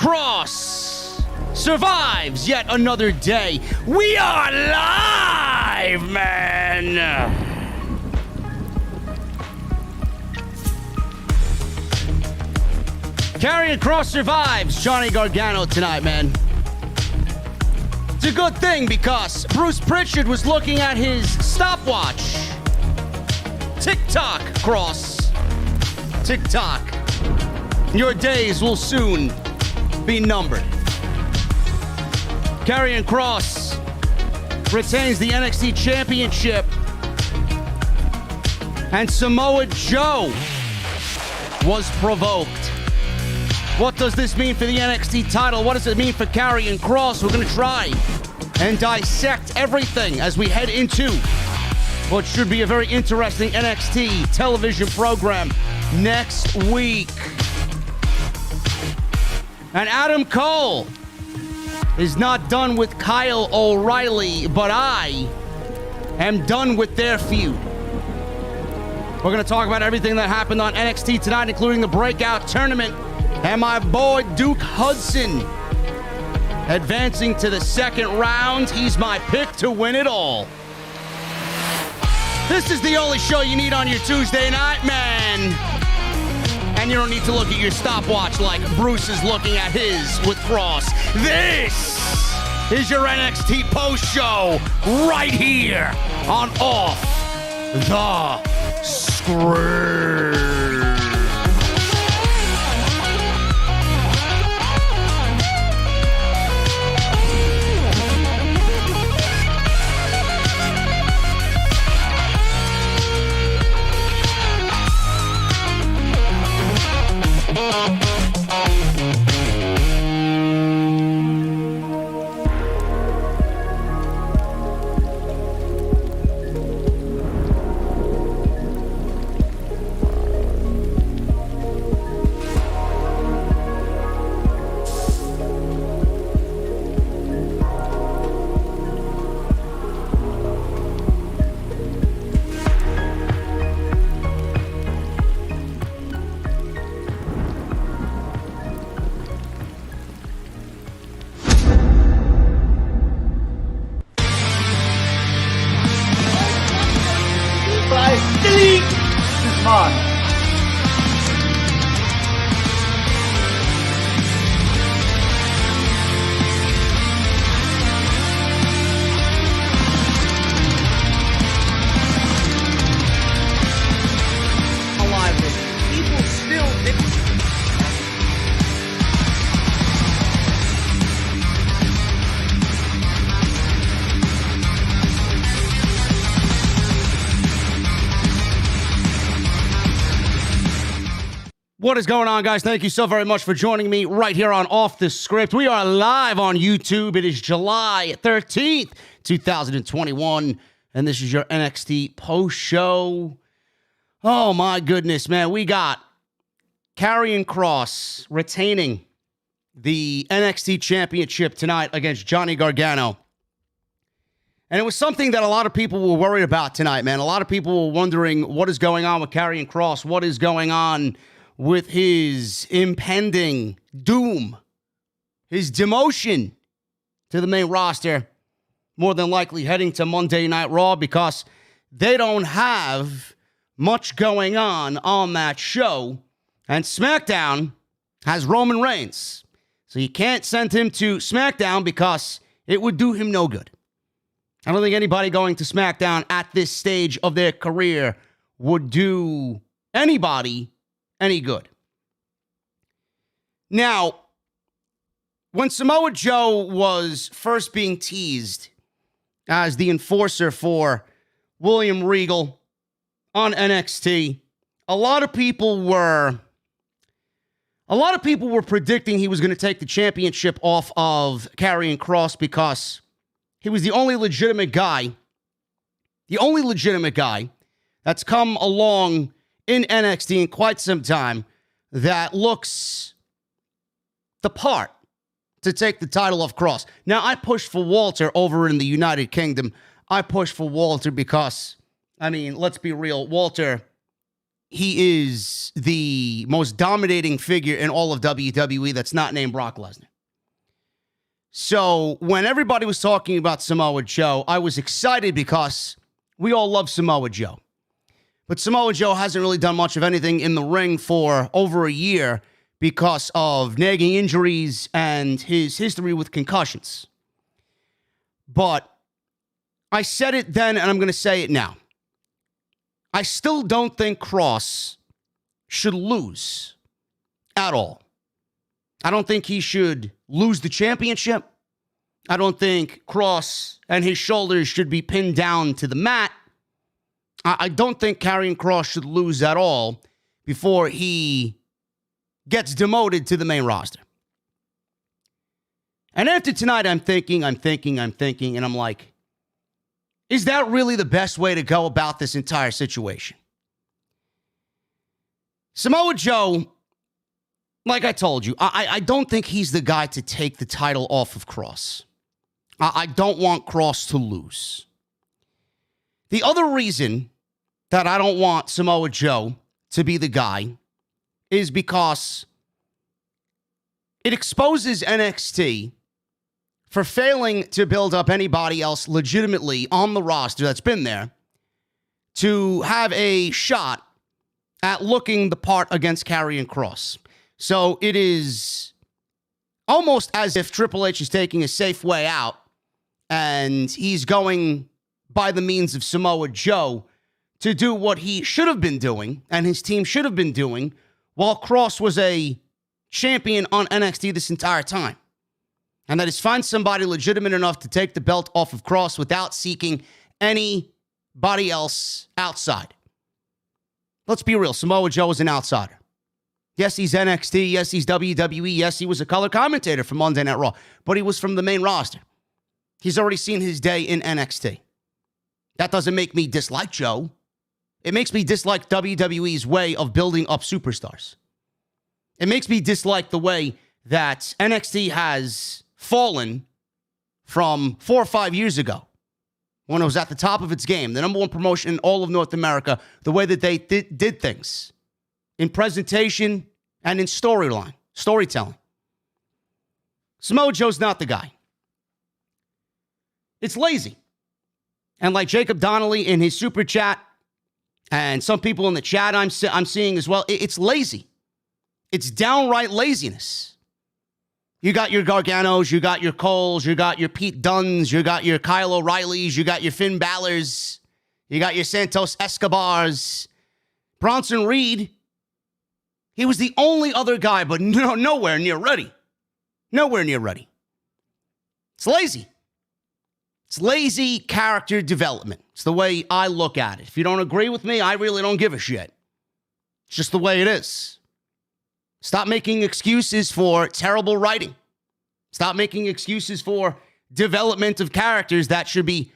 Kross survives yet another day. We are live, man! Karrion Kross survives Johnny Gargano tonight, man. It's a good thing because Bruce Pritchard was looking at his stopwatch. Tick-tock, Kross. Tick-tock. Your days will soon be numbered. Karrion Kross retains the NXT Championship. And Samoa Joe was provoked. What does this mean for the NXT title? What does it mean for Karrion Kross? We're going to try and dissect everything as we head into what should be a very interesting NXT television program next week. And Adam Cole is not done with Kyle O'Reilly, but I am done with their feud. We're going to talk about everything that happened on NXT tonight, including the Breakout Tournament. And my boy Duke Hudson advancing to the second round. He's my pick to win it all. This is the only show you need on your Tuesday night, man. And you don't need to look at your stopwatch like Bruce is looking at his with Kross. This is your NXT post show right here on Off the Screen. What is going on, guys? Thank you so very much for joining me right here on Off the Script. We are live on YouTube. It is July 13th, 2021, and this is your NXT post show. Oh, my goodness, man. We got Karrion Kross retaining the NXT Championship tonight against Johnny Gargano. And it was something that a lot of people were worried about tonight, man. A lot of people were wondering what is going on with Karrion Kross, what is going on with his impending doom, his demotion to the main roster, more than likely heading to Monday Night Raw because they don't have much going on that show. And SmackDown has Roman Reigns. So you can't send him to SmackDown because it would do him no good. I don't think anybody going to SmackDown at this stage of their career would do anybody any good. Now, when Samoa Joe was first being teased as the enforcer for William Regal on NXT, a lot of people were predicting he was going to take the championship off of Karrion Kross because he was the only legitimate guy that's come along in NXT in quite some time that looks the part to take the title off Kross. Now, I pushed for Walter over in the United Kingdom. I pushed for Walter because, I mean, let's be real. Walter, he is the most dominating figure in all of WWE that's not named Brock Lesnar. So when everybody was talking about Samoa Joe, I was excited because we all love Samoa Joe. But Samoa Joe hasn't really done much of anything in the ring for over a year because of nagging injuries and his history with concussions. But I said it then, and I'm going to say it now. I still don't think Kross should lose at all. I don't think he should lose the championship. I don't think Kross and his shoulders should be pinned down to the mat. I don't think Karrion Kross should lose at all before he gets demoted to the main roster. And after tonight, I'm thinking, and I'm like, is that really the best way to go about this entire situation? Samoa Joe, like I told you, I don't think he's the guy to take the title off of Kross. I don't want Kross to lose. The other reason that I don't want Samoa Joe to be the guy is because it exposes NXT for failing to build up anybody else legitimately on the roster that's been there to have a shot at looking the part against Karrion Kross. So it is almost as if Triple H is taking a safe way out and he's going by the means of Samoa Joe to do what he should have been doing and his team should have been doing while Kross was a champion on NXT this entire time. And that is find somebody legitimate enough to take the belt off of Kross without seeking anybody else outside. Let's be real. Samoa Joe is an outsider. Yes, he's NXT. Yes, he's WWE. Yes, he was a color commentator for Monday Night Raw. But he was from the main roster. He's already seen his day in NXT. That doesn't make me dislike Joe. It makes me dislike WWE's way of building up superstars. It makes me dislike the way that NXT has fallen from 4 or 5 years ago when it was at the top of its game, the number one promotion in all of North America, the way that they did things in presentation and in storytelling. Samoa Joe's not the guy. It's lazy. And like Jacob Donnelly in his super chat, and some people in the chat I'm seeing as well, it's lazy. It's downright laziness. You got your Garganos, you got your Coles, you got your Pete Dunnes, you got your Kyle O'Reillys, you got your Finn Balor's, you got your Santos Escobars. Bronson Reed, he was the only other guy, but nowhere near ready. Nowhere near ready. It's lazy. It's lazy character development. It's the way I look at it. If you don't agree with me, I really don't give a shit. It's just the way it is. Stop making excuses for terrible writing. Stop making excuses for development of characters that should be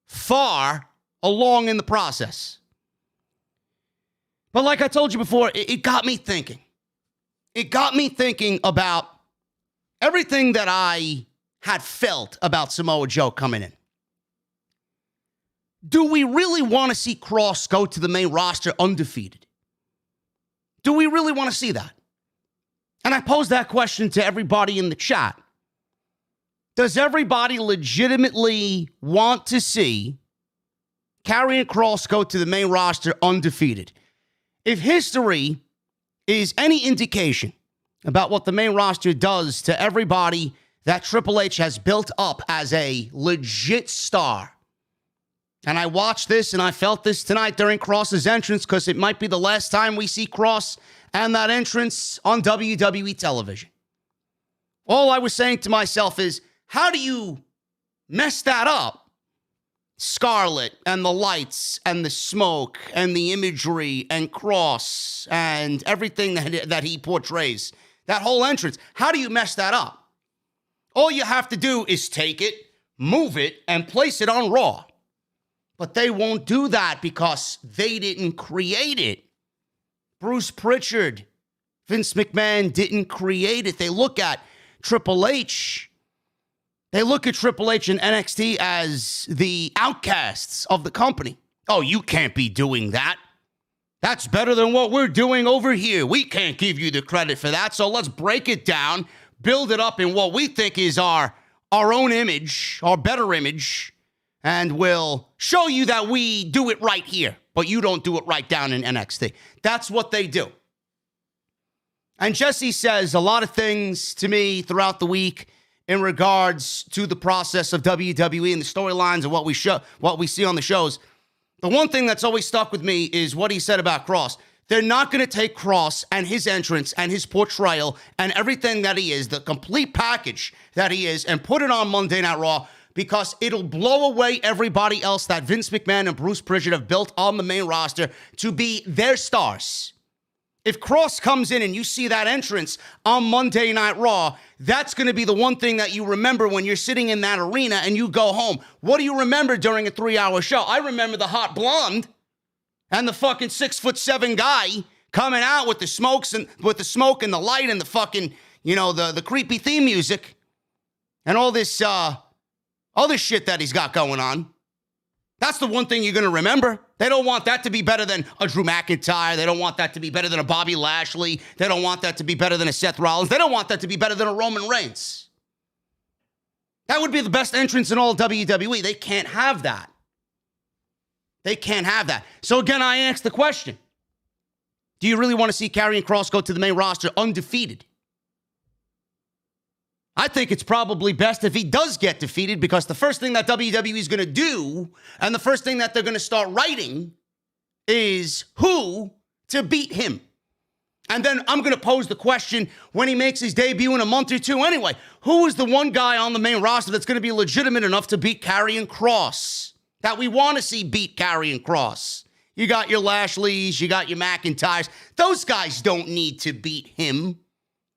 far along in the process. But like I told you before, it got me thinking. It got me thinking about everything that I had felt about Samoa Joe coming in. Do we really want to see Kross go to the main roster undefeated? Do we really want to see that? And I posed that question to everybody in the chat. Does everybody legitimately want to see Karrion Kross go to the main roster undefeated? If history is any indication about what the main roster does to everybody that Triple H has built up as a legit star, and I watched this and I felt this tonight during Kross's entrance because it might be the last time we see Kross and that entrance on WWE television. All I was saying to myself is, how do you mess that up? Scarlet and the lights and the smoke and the imagery and Kross and everything that he portrays. That whole entrance. How do you mess that up? All you have to do is take it, move it, and place it on Raw. But they won't do that because they didn't create it. Bruce Pritchard, Vince McMahon didn't create it. They look at Triple H. They look at Triple H and NXT as the outcasts of the company. Oh, you can't be doing that. That's better than what we're doing over here. We can't give you the credit for that, so let's break it down, build it up in what we think is our own image, our better image, and we'll show you that we do it right here, but you don't do it right down in NXT. That's what they do. And Jessie says a lot of things to me throughout the week in regards to the process of WWE and the storylines and what we see on the shows. The one thing that's always stuck with me is what he said about Kross. They're not going to take Kross and his entrance and his portrayal and everything that he is, the complete package that he is, and put it on Monday Night Raw because it'll blow away everybody else that Vince McMahon and Bruce Prichard have built on the main roster to be their stars. If Kross comes in and you see that entrance on Monday Night Raw, that's going to be the one thing that you remember when you're sitting in that arena and you go home. What do you remember during a 3-hour show? I remember the hot blonde and the fucking 6'7" guy coming out with the smoke and the light and the fucking, the creepy theme music and all this other shit that he's got going on. That's the one thing you're going to remember. They don't want that to be better than a Drew McIntyre. They don't want that to be better than a Bobby Lashley. They don't want that to be better than a Seth Rollins. They don't want that to be better than a Roman Reigns. That would be the best entrance in all WWE. They can't have that. They can't have that. So again, I ask the question, do you really want to see Karrion Kross go to the main roster undefeated? I think it's probably best if he does get defeated because the first thing that WWE is going to do and the first thing that they're going to start writing is who to beat him. And then I'm going to pose the question when he makes his debut in a month or two anyway. Who is the one guy on the main roster that's going to be legitimate enough to beat Karrion Kross? That we want to see beat Karrion Kross. You got your Lashleys, you got your McIntyres. Those guys don't need to beat him.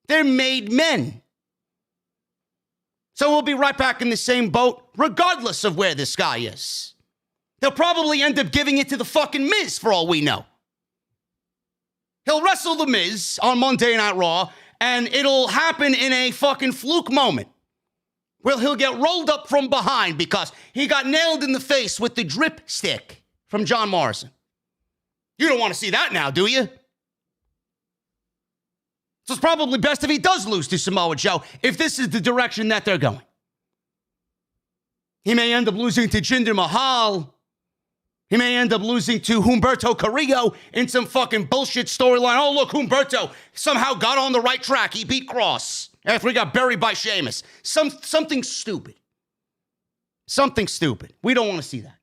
They're made men. So we'll be right back in the same boat, regardless of where this guy is. They'll probably end up giving it to the fucking Miz, for all we know. He'll wrestle the Miz on Monday Night Raw, and it'll happen in a fucking fluke moment. Well, he'll get rolled up from behind because he got nailed in the face with the drip stick from John Morrison. You don't want to see that now, do you? So it's probably best if he does lose to Samoa Joe, if this is the direction that they're going. He may end up losing to Jinder Mahal. He may end up losing to Humberto Carrillo in some fucking bullshit storyline. Oh, look, Humberto somehow got on the right track. He beat Kross after he got buried by Sheamus. Something stupid. Something stupid. We don't want to see that.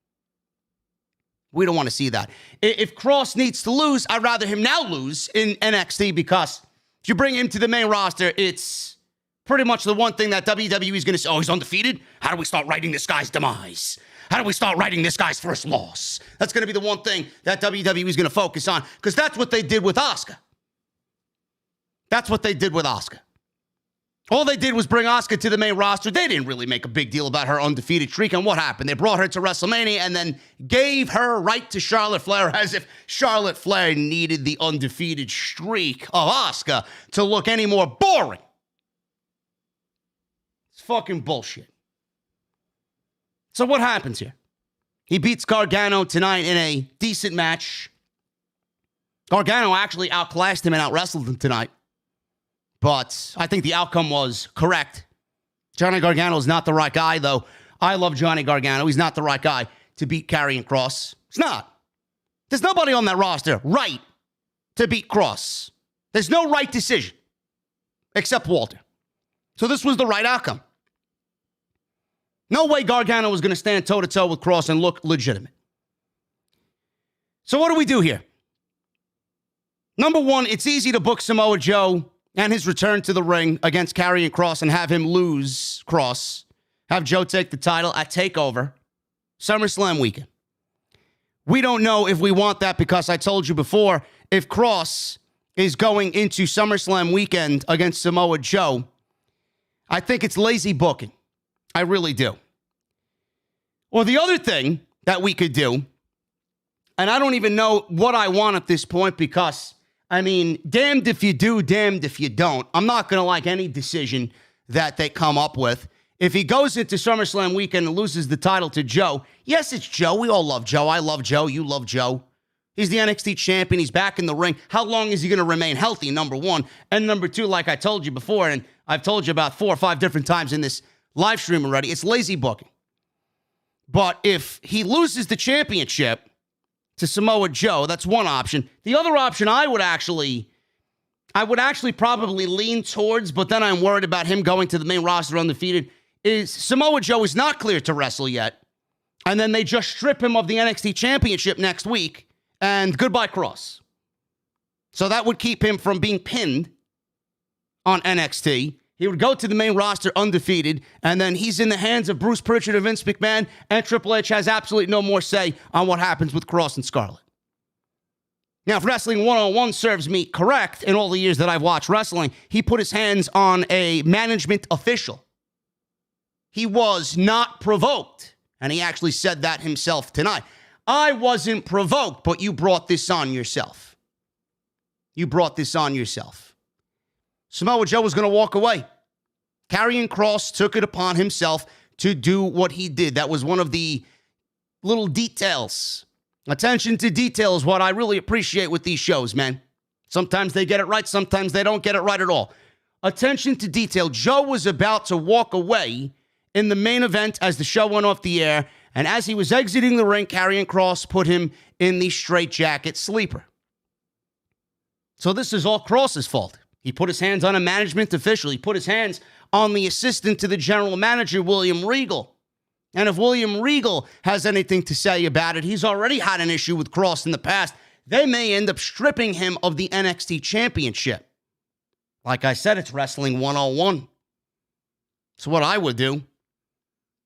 We don't want to see that. If Kross needs to lose, I'd rather him now lose in NXT because if you bring him to the main roster, it's pretty much the one thing that WWE is going to say, oh, he's undefeated? How do we start writing this guy's demise? How do we start writing this guy's first loss? That's going to be the one thing that WWE is going to focus on because that's what they did with Asuka. That's what they did with Asuka. All they did was bring Asuka to the main roster. They didn't really make a big deal about her undefeated streak. And what happened? They brought her to WrestleMania and then gave her right to Charlotte Flair as if Charlotte Flair needed the undefeated streak of Asuka to look any more boring. It's fucking bullshit. So what happens here? He beats Gargano tonight in a decent match. Gargano actually outclassed him and outwrestled him tonight. But I think the outcome was correct. Johnny Gargano is not the right guy, though. I love Johnny Gargano. He's not the right guy to beat Karrion Kross. It's not. There's nobody on that roster right to beat Kross. There's no right decision except Walter. So this was the right outcome. No way Gargano was going to stand toe-to-toe with Kross and look legitimate. So what do we do here? Number one, it's easy to book Samoa Joe and his return to the ring against Karrion Kross and have him lose Kross. Have Joe take the title at TakeOver, SummerSlam weekend. We don't know if we want that because I told you before, if Kross is going into SummerSlam weekend against Samoa Joe, I think it's lazy booking. I really do. Or the other thing that we could do, and I don't even know what I want at this point because, I mean, damned if you do, damned if you don't. I'm not going to like any decision that they come up with. If he goes into SummerSlam weekend and loses the title to Joe, yes, it's Joe. We all love Joe. I love Joe. You love Joe. He's the NXT champion. He's back in the ring. How long is he going to remain healthy, number one? And number two, like I told you before, and I've told you about 4 or 5 different times in this live stream already, it's lazy booking. But if he loses the championship to Samoa Joe, that's one option. The other option I would actually probably lean towards, but then I'm worried about him going to the main roster undefeated, is Samoa Joe is not cleared to wrestle yet. And then they just strip him of the NXT championship next week, and goodbye, Kross. So that would keep him from being pinned on NXT. He would go to the main roster undefeated, and then he's in the hands of Bruce Pritchard and Vince McMahon, and Triple H has absolutely no more say on what happens with Kross and Scarlett. Now, if Wrestling 101 serves me correct, in all the years that I've watched wrestling, he put his hands on a management official. He was not provoked, and he actually said that himself tonight. I wasn't provoked, but you brought this on yourself. You brought this on yourself. Samoa Joe was going to walk away. Karrion Kross took it upon himself to do what he did. That was one of the little details. Attention to detail is what I really appreciate with these shows, man. Sometimes they get it right. Sometimes they don't get it right at all. Attention to detail. Joe was about to walk away in the main event as the show went off the air. And as he was exiting the ring, Karrion Kross put him in the straitjacket sleeper. So this is all Kross's fault. He put his hands on a management official. He put his hands on the assistant to the general manager, William Regal. And if William Regal has anything to say about it, he's already had an issue with Kross in the past. They may end up stripping him of the NXT championship. Like I said, it's Wrestling 101. It's what I would do.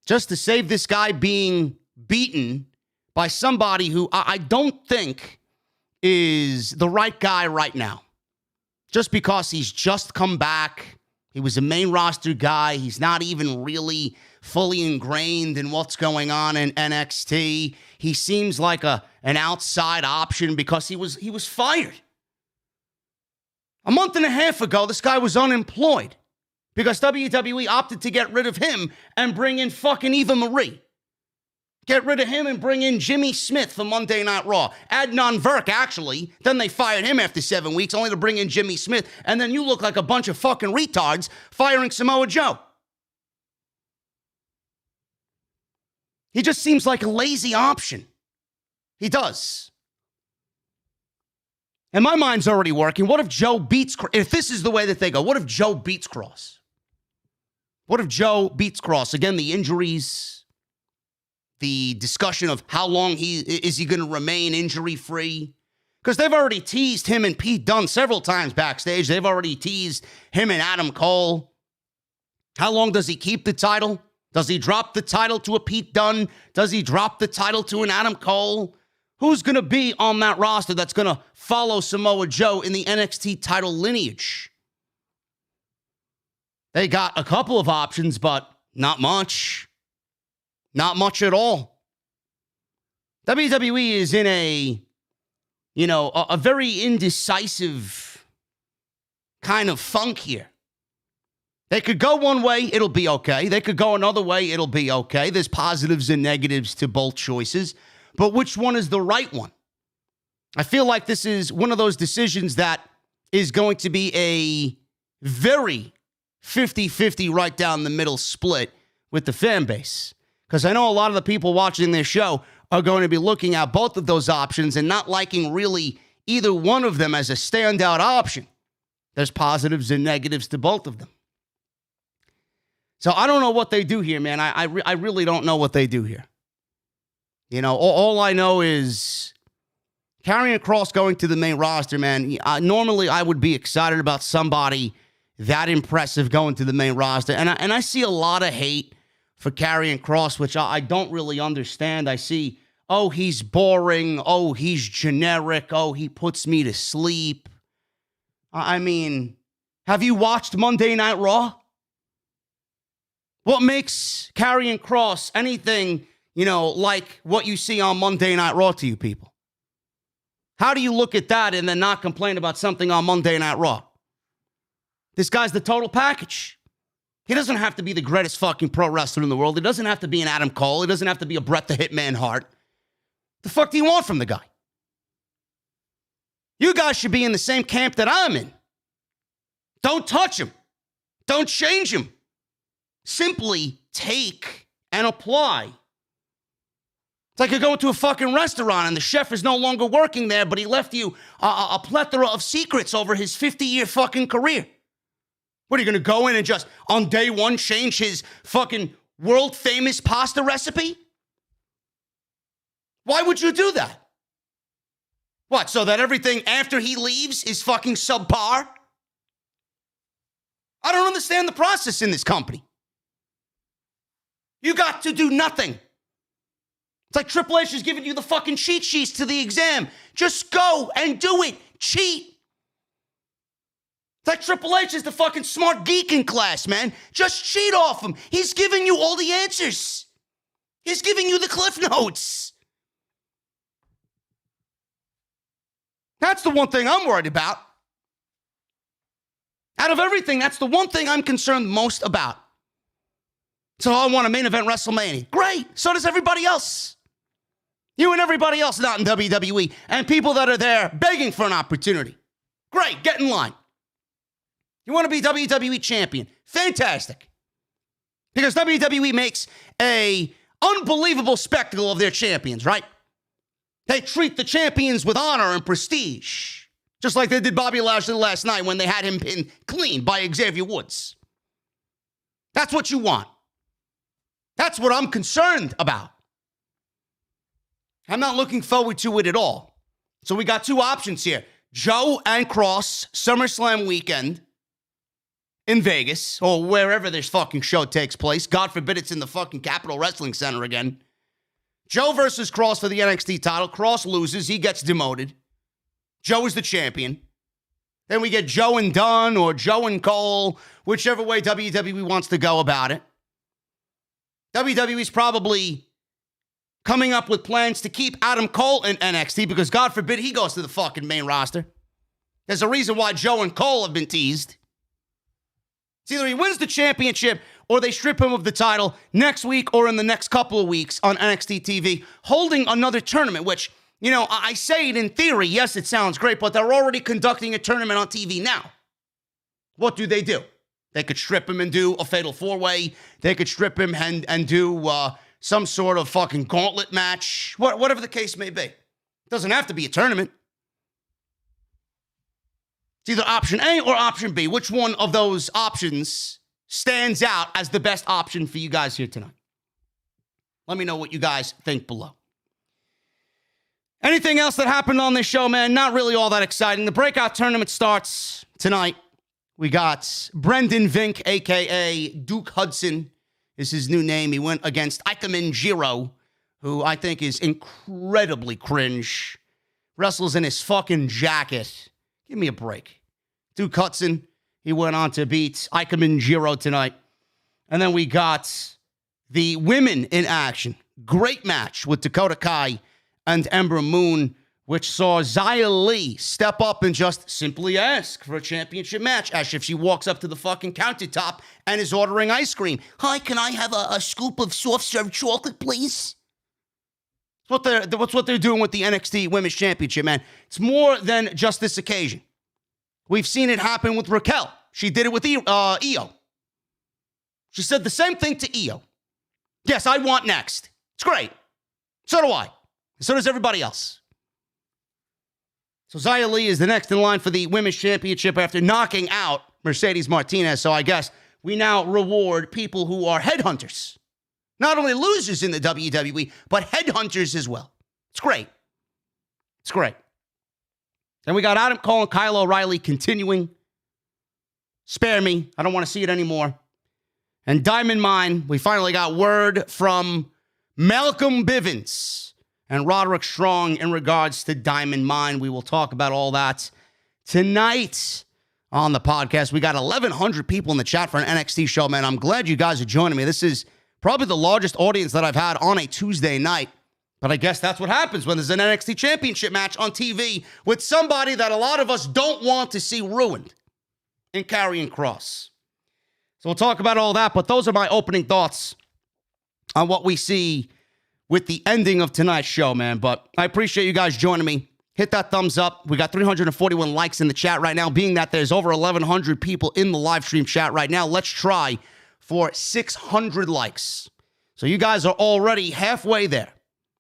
Just to save this guy being beaten by somebody who I don't think is the right guy right now. Just because he's just come back. He was a main roster guy. He's not even really fully ingrained in what's going on in NXT. He seems like an outside option because he was fired. A month and a half ago, this guy was unemployed because WWE opted to get rid of him and bring in fucking Eva Marie. Get rid of him and bring in Jimmy Smith for Monday Night Raw. Adnan Virk, actually. Then they fired him after 7 weeks, only to bring in Jimmy Smith. And then you look like a bunch of fucking retards firing Samoa Joe. He just seems like a lazy option. He does. And my mind's already working. What if Joe beats... If this is the way that they go, what if Joe beats Kross? What if Joe beats Kross? Again, the injuries... The discussion of how long is he going to remain injury-free? Because they've already teased him and Pete Dunne several times backstage. They've already teased him and Adam Cole. How long does he keep the title? Does he drop the title to a Pete Dunne? Does he drop the title to an Adam Cole? Who's going to be on that roster that's going to follow Samoa Joe in the NXT title lineage? They got a couple of options, but not much. Not much at all. WWE is in a very indecisive kind of funk here. They could go one way, it'll be okay. They could go another way, it'll be okay. There's positives and negatives to both choices. But which one is the right one? I feel like this is one of those decisions that is going to be a very 50-50 right down the middle split with the fan base. Because I know a lot of the people watching this show are going to be looking at both of those options and not liking really either one of them as a standout option. There's positives and negatives to both of them. So I don't know what they do here, man. I really don't know what they do here. You know, all I know is Karrion Kross going to the main roster, man. Normally I would be excited about somebody that impressive going to the main roster. And I see a lot of hate for Karrion Kross, which I don't really understand. I see, oh, he's boring. Oh, he's generic. Oh, he puts me to sleep. I mean, have you watched Monday Night Raw? What makes Karrion Kross anything, like what you see on Monday Night Raw to you people? How do you look at that and then not complain about something on Monday Night Raw? This guy's the total package. He doesn't have to be the greatest fucking pro wrestler in the world. He doesn't have to be an Adam Cole. He doesn't have to be a Bret the Hitman Hart. The fuck do you want from the guy? You guys should be in the same camp that I'm in. Don't touch him. Don't change him. Simply take and apply. It's like you're going to a fucking restaurant and the chef is no longer working there, but he left you a plethora of secrets over his 50-year fucking career. What, are you going to go in and just, on day one, change his fucking world-famous pasta recipe? Why would you do that? What, so that everything after he leaves is fucking subpar? I don't understand the process in this company. You got to do nothing. It's like Triple H is giving you the fucking cheat sheets to the exam. Just go and do it. Cheat. It's like Triple H is the fucking smart geek in class, man. Just cheat off him. He's giving you all the answers. He's giving you the cliff notes. That's the one thing I'm worried about. Out of everything, that's the one thing I'm concerned most about. So I want a main event WrestleMania. Great. So does everybody else. You and everybody else not in WWE. And people that are there begging for an opportunity. Great. Get in line. You want to be WWE champion. Fantastic. Because WWE makes a unbelievable spectacle of their champions, right? They treat the champions with honor and prestige. Just like they did Bobby Lashley last night when they had him pinned clean by Xavier Woods. That's what you want. That's what I'm concerned about. I'm not looking forward to it at all. So we got two options here. Joe and Kross, SummerSlam weekend in Vegas, or wherever this fucking show takes place. God forbid it's in the fucking Capitol Wrestling Center again. Joe versus Kross for the NXT title. Kross loses. He gets demoted. Joe is the champion. Then we get Joe and Dunn or Joe and Cole, whichever way WWE wants to go about it. WWE's probably coming up with plans to keep Adam Cole in NXT because God forbid he goes to the fucking main roster. There's a reason why Joe and Cole have been teased. It's either he wins the championship or they strip him of the title next week or in the next couple of weeks on NXT TV, holding another tournament, which, you know, I say it in theory. Yes, it sounds great, but they're already conducting a tournament on TV now. What do? They could strip him and do a fatal four-way. They could strip him and do some sort of fucking gauntlet match, whatever the case may be. It doesn't have to be a tournament. It's either option A or option B. Which one of those options stands out as the best option for you guys here tonight? Let me know what you guys think below. Anything else that happened on this show, man? Not really all that exciting. The Breakout Tournament starts tonight. We got Brendan Vink, a.k.a. Duke Hudson, is his new name. He went against Ikemen Jiro, who I think is incredibly cringe. Wrestles in his fucking jacket. Give me a break. Duke Hudson, he went on to beat Ikemen Jiro tonight. And then we got the women in action. Great match with Dakota Kai and Ember Moon, which saw Xia Li step up and just simply ask for a championship match as if she walks up to the fucking countertop and is ordering ice cream. Hi, can I have a scoop of soft-serve chocolate, please? That's what they're doing with the NXT Women's Championship, man. It's more than just this occasion. We've seen it happen with Raquel. She did it with Io. She said the same thing to Io. Yes, I want next. It's great. So do I. So does everybody else. So Xia Li is the next in line for the Women's Championship after knocking out Mercedes Martinez. So I guess we now reward people who are headhunters. Not only losers in the WWE, but headhunters as well. It's great. It's great. Then we got Adam Cole and Kyle O'Reilly continuing. Spare me. I don't want to see it anymore. And Diamond Mine, we finally got word from Malcolm Bivens and Roderick Strong in regards to Diamond Mine. We will talk about all that tonight on the podcast. We got 1,100 people in the chat for an NXT show, man. I'm glad you guys are joining me. This is probably the largest audience that I've had on a Tuesday night. But I guess that's what happens when there's an NXT championship match on TV with somebody that a lot of us don't want to see ruined in Karrion Kross. So we'll talk about all that, but those are my opening thoughts on what we see with the ending of tonight's show, man. But I appreciate you guys joining me. hit that thumbs up. We got 341 likes in the chat right now, being that there's over 1,100 people in the live stream chat right now. Let's try for 600 likes. So you guys are already halfway there,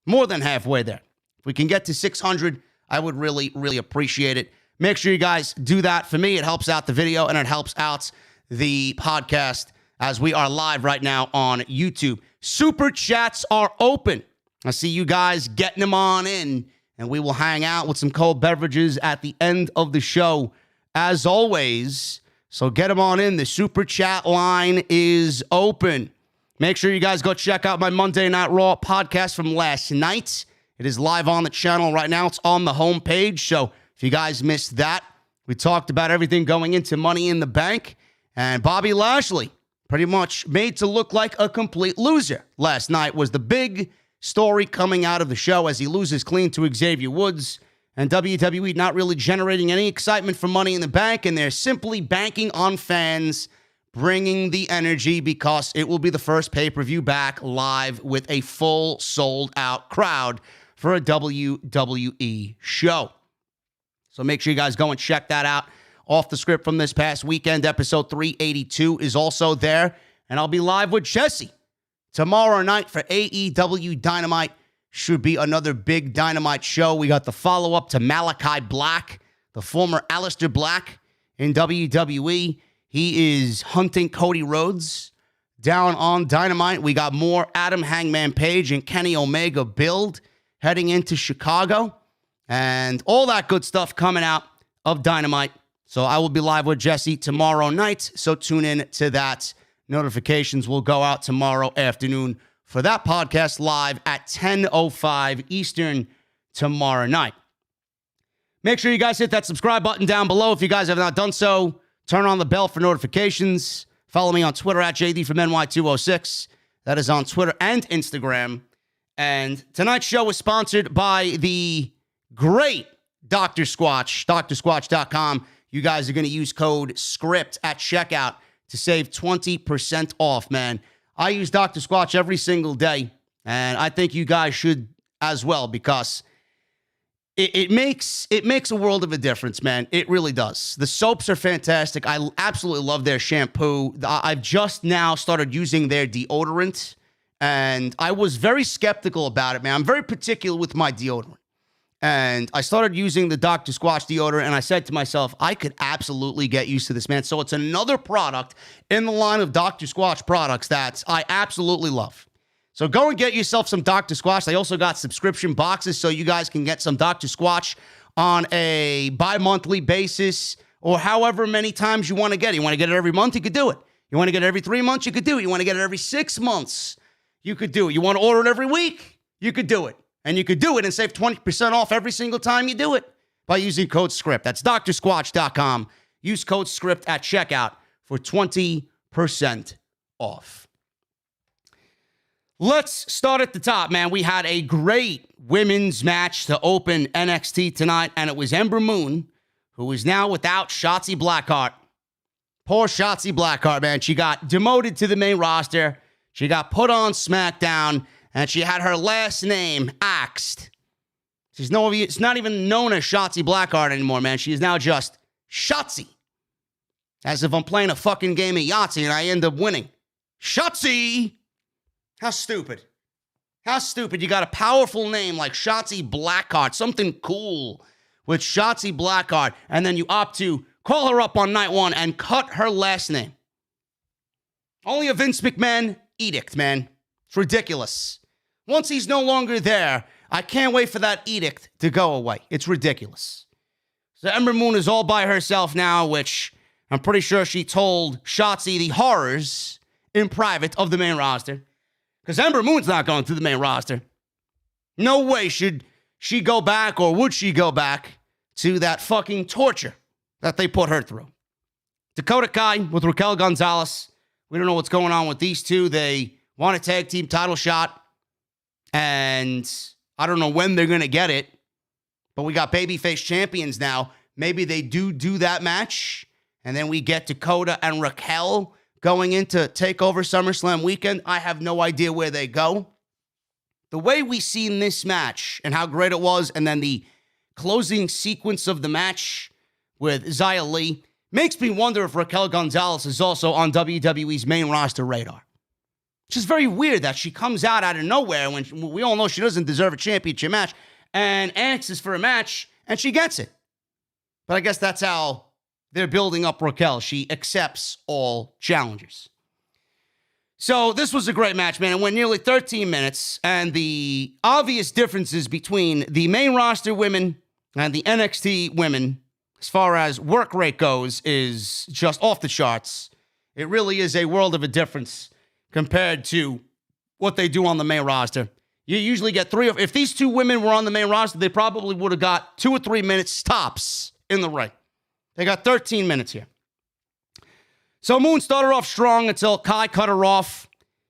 more than halfway there. If we can get to 600, I would really, really appreciate it. Make sure you guys do that for me. It helps out the video and it helps out the podcast as we are live right now on YouTube. Super chats are open. I see you guys getting them on in, and we will hang out with some cold beverages at the end of the show, as always. So get them on in. The super chat line is open. Make sure you guys go check out my Monday Night Raw podcast from last night. It is live on the channel right now. It's on the homepage. So if you guys missed that, we talked about everything going into Money in the Bank. And Bobby Lashley, pretty much made to look like a complete loser last night, was the big story coming out of the show as he loses clean to Xavier Woods. And WWE not really generating any excitement for Money in the Bank, and they're simply banking on fans bringing the energy because it will be the first pay-per-view back live with a full sold-out crowd for a WWE show. So make sure you guys go and check that out. Off the Script from this past weekend, episode 382 is also there. And I'll be live with Jessie tomorrow night for AEW Dynamite. Should be another big Dynamite show. We got the follow-up to Malachi Black, the former Aleister Black in WWE. He is hunting Cody Rhodes down on Dynamite. We got more Adam Hangman Page and Kenny Omega build heading into Chicago. And all that good stuff coming out of Dynamite. So I will be live with Jessie tomorrow night. So tune in to that. Notifications will go out tomorrow afternoon for that podcast live at 10:05 Eastern tomorrow night. Make sure you guys hit that subscribe button down below if you guys have not done so. Turn on the bell for notifications. Follow me on Twitter at JDfromNY206. That is on Twitter and Instagram. And tonight's show is sponsored by the great Dr. Squatch, drsquatch.com. You guys are going to use code SCRIPT at checkout to save 20% off, man. I use Dr. Squatch every single day, and I think you guys should as well because it makes a world of a difference, man. It really does. The soaps are fantastic. I absolutely love their shampoo. I've just now started using their deodorant, and I was very skeptical about it, man. I'm very particular with my deodorant. And I started using the Dr. Squatch deodorant, and I said to myself, I could absolutely get used to this, man. So it's another product in the line of Dr. Squatch products that I absolutely love. So go and get yourself some Dr. Squatch. They also got subscription boxes so you guys can get some Dr. Squatch on a bi-monthly basis or however many times you want to get it. You want to get it every month? You could do it. You want to get it every 3 months? You could do it. You want to get it every 6 months? You could do it. You want to order it every week? You could do it. And you could do it and save 20% off every single time you do it by using code SCRIPT. That's drsquatch.com. Use code SCRIPT at checkout for 20% off. Let's start at the top, man. We had a great women's match to open NXT tonight, and it was Ember Moon, who is now without Shotzi Blackheart. Poor Shotzi Blackheart, man. She got demoted to the main roster. She got put on SmackDown. And she had her last name axed. It's not even known as Shotzi Blackheart anymore, man. She is now just Shotzi. As if I'm playing a fucking game of Yahtzee and I end up winning. Shotzi! How stupid. How stupid. You got a powerful name like Shotzi Blackheart. Something cool with Shotzi Blackheart. And then you opt to call her up on night one and cut her last name. Only a Vince McMahon edict, man. It's ridiculous. Once he's no longer there, I can't wait for that edict to go away. It's ridiculous. So Ember Moon is all by herself now, which I'm pretty sure she told Shotzi the horrors in private of the main roster. Because Ember Moon's not going to the main roster. No way should she go back or would she go back to that fucking torture that they put her through. Dakota Kai with Raquel Gonzalez. We don't know what's going on with these two. They want a tag team title shot. And I don't know when they're going to get it. But we got babyface champions now. Maybe they do that match. And then we get Dakota and Raquel going into TakeOver SummerSlam weekend. I have no idea where they go. The way we seen this match and how great it was, and then the closing sequence of the match with Xia Li makes me wonder if Raquel Gonzalez is also on WWE's main roster radar. It's just very weird that she comes out of nowhere when we all know she doesn't deserve a championship match and asks for a match, and she gets it. But I guess that's how they're building up Raquel. She accepts all challenges. So this was a great match, man. It went nearly 13 minutes, and the obvious differences between the main roster women and the NXT women, as far as work rate goes, is just off the charts. It really is a world of a difference compared to what they do on the main roster. You usually get if these two women were on the main roster, they probably would have got 2 or 3 minutes tops in the ring. They got 13 minutes here. So Moon started off strong until Kai cut her off,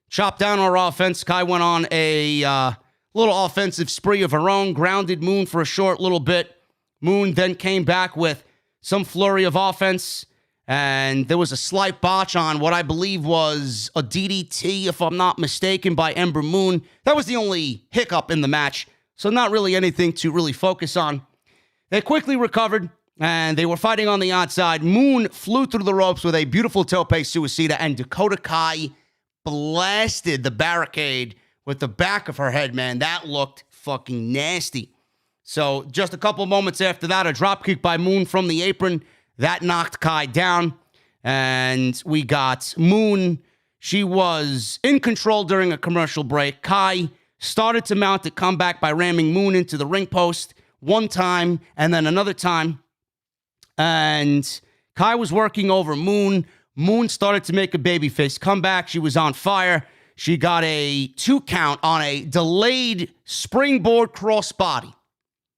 chopped down her offense. Kai went on a little offensive spree of her own, grounded Moon for a short little bit. Moon then came back with some flurry of offense, and there was a slight botch on what I believe was a DDT, if I'm not mistaken, by Ember Moon. That was the only hiccup in the match, so not really anything to really focus on. They quickly recovered, and they were fighting on the outside. Moon flew through the ropes with a beautiful tope suicida, and Dakota Kai blasted the barricade with the back of her head, man. That looked fucking nasty. So just a couple moments after that, a dropkick by Moon from the apron. That knocked Kai down, and we got Moon. She was in control during a commercial break. Kai started to mount a comeback by ramming Moon into the ring post one time and then another time. And Kai was working over Moon. Moon started to make a babyface comeback. She was on fire. She got a 2 count on a delayed springboard crossbody.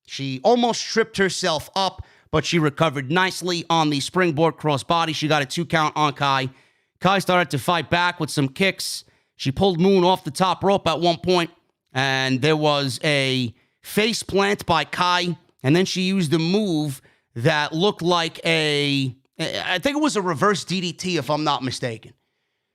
She almost tripped herself up, but she recovered nicely on the springboard crossbody. She got a 2 count on Kai. Kai started to fight back with some kicks. She pulled Moon off the top rope at one point, and there was a face plant by Kai, and then she used a move that looked like I think it was a reverse DDT, if I'm not mistaken.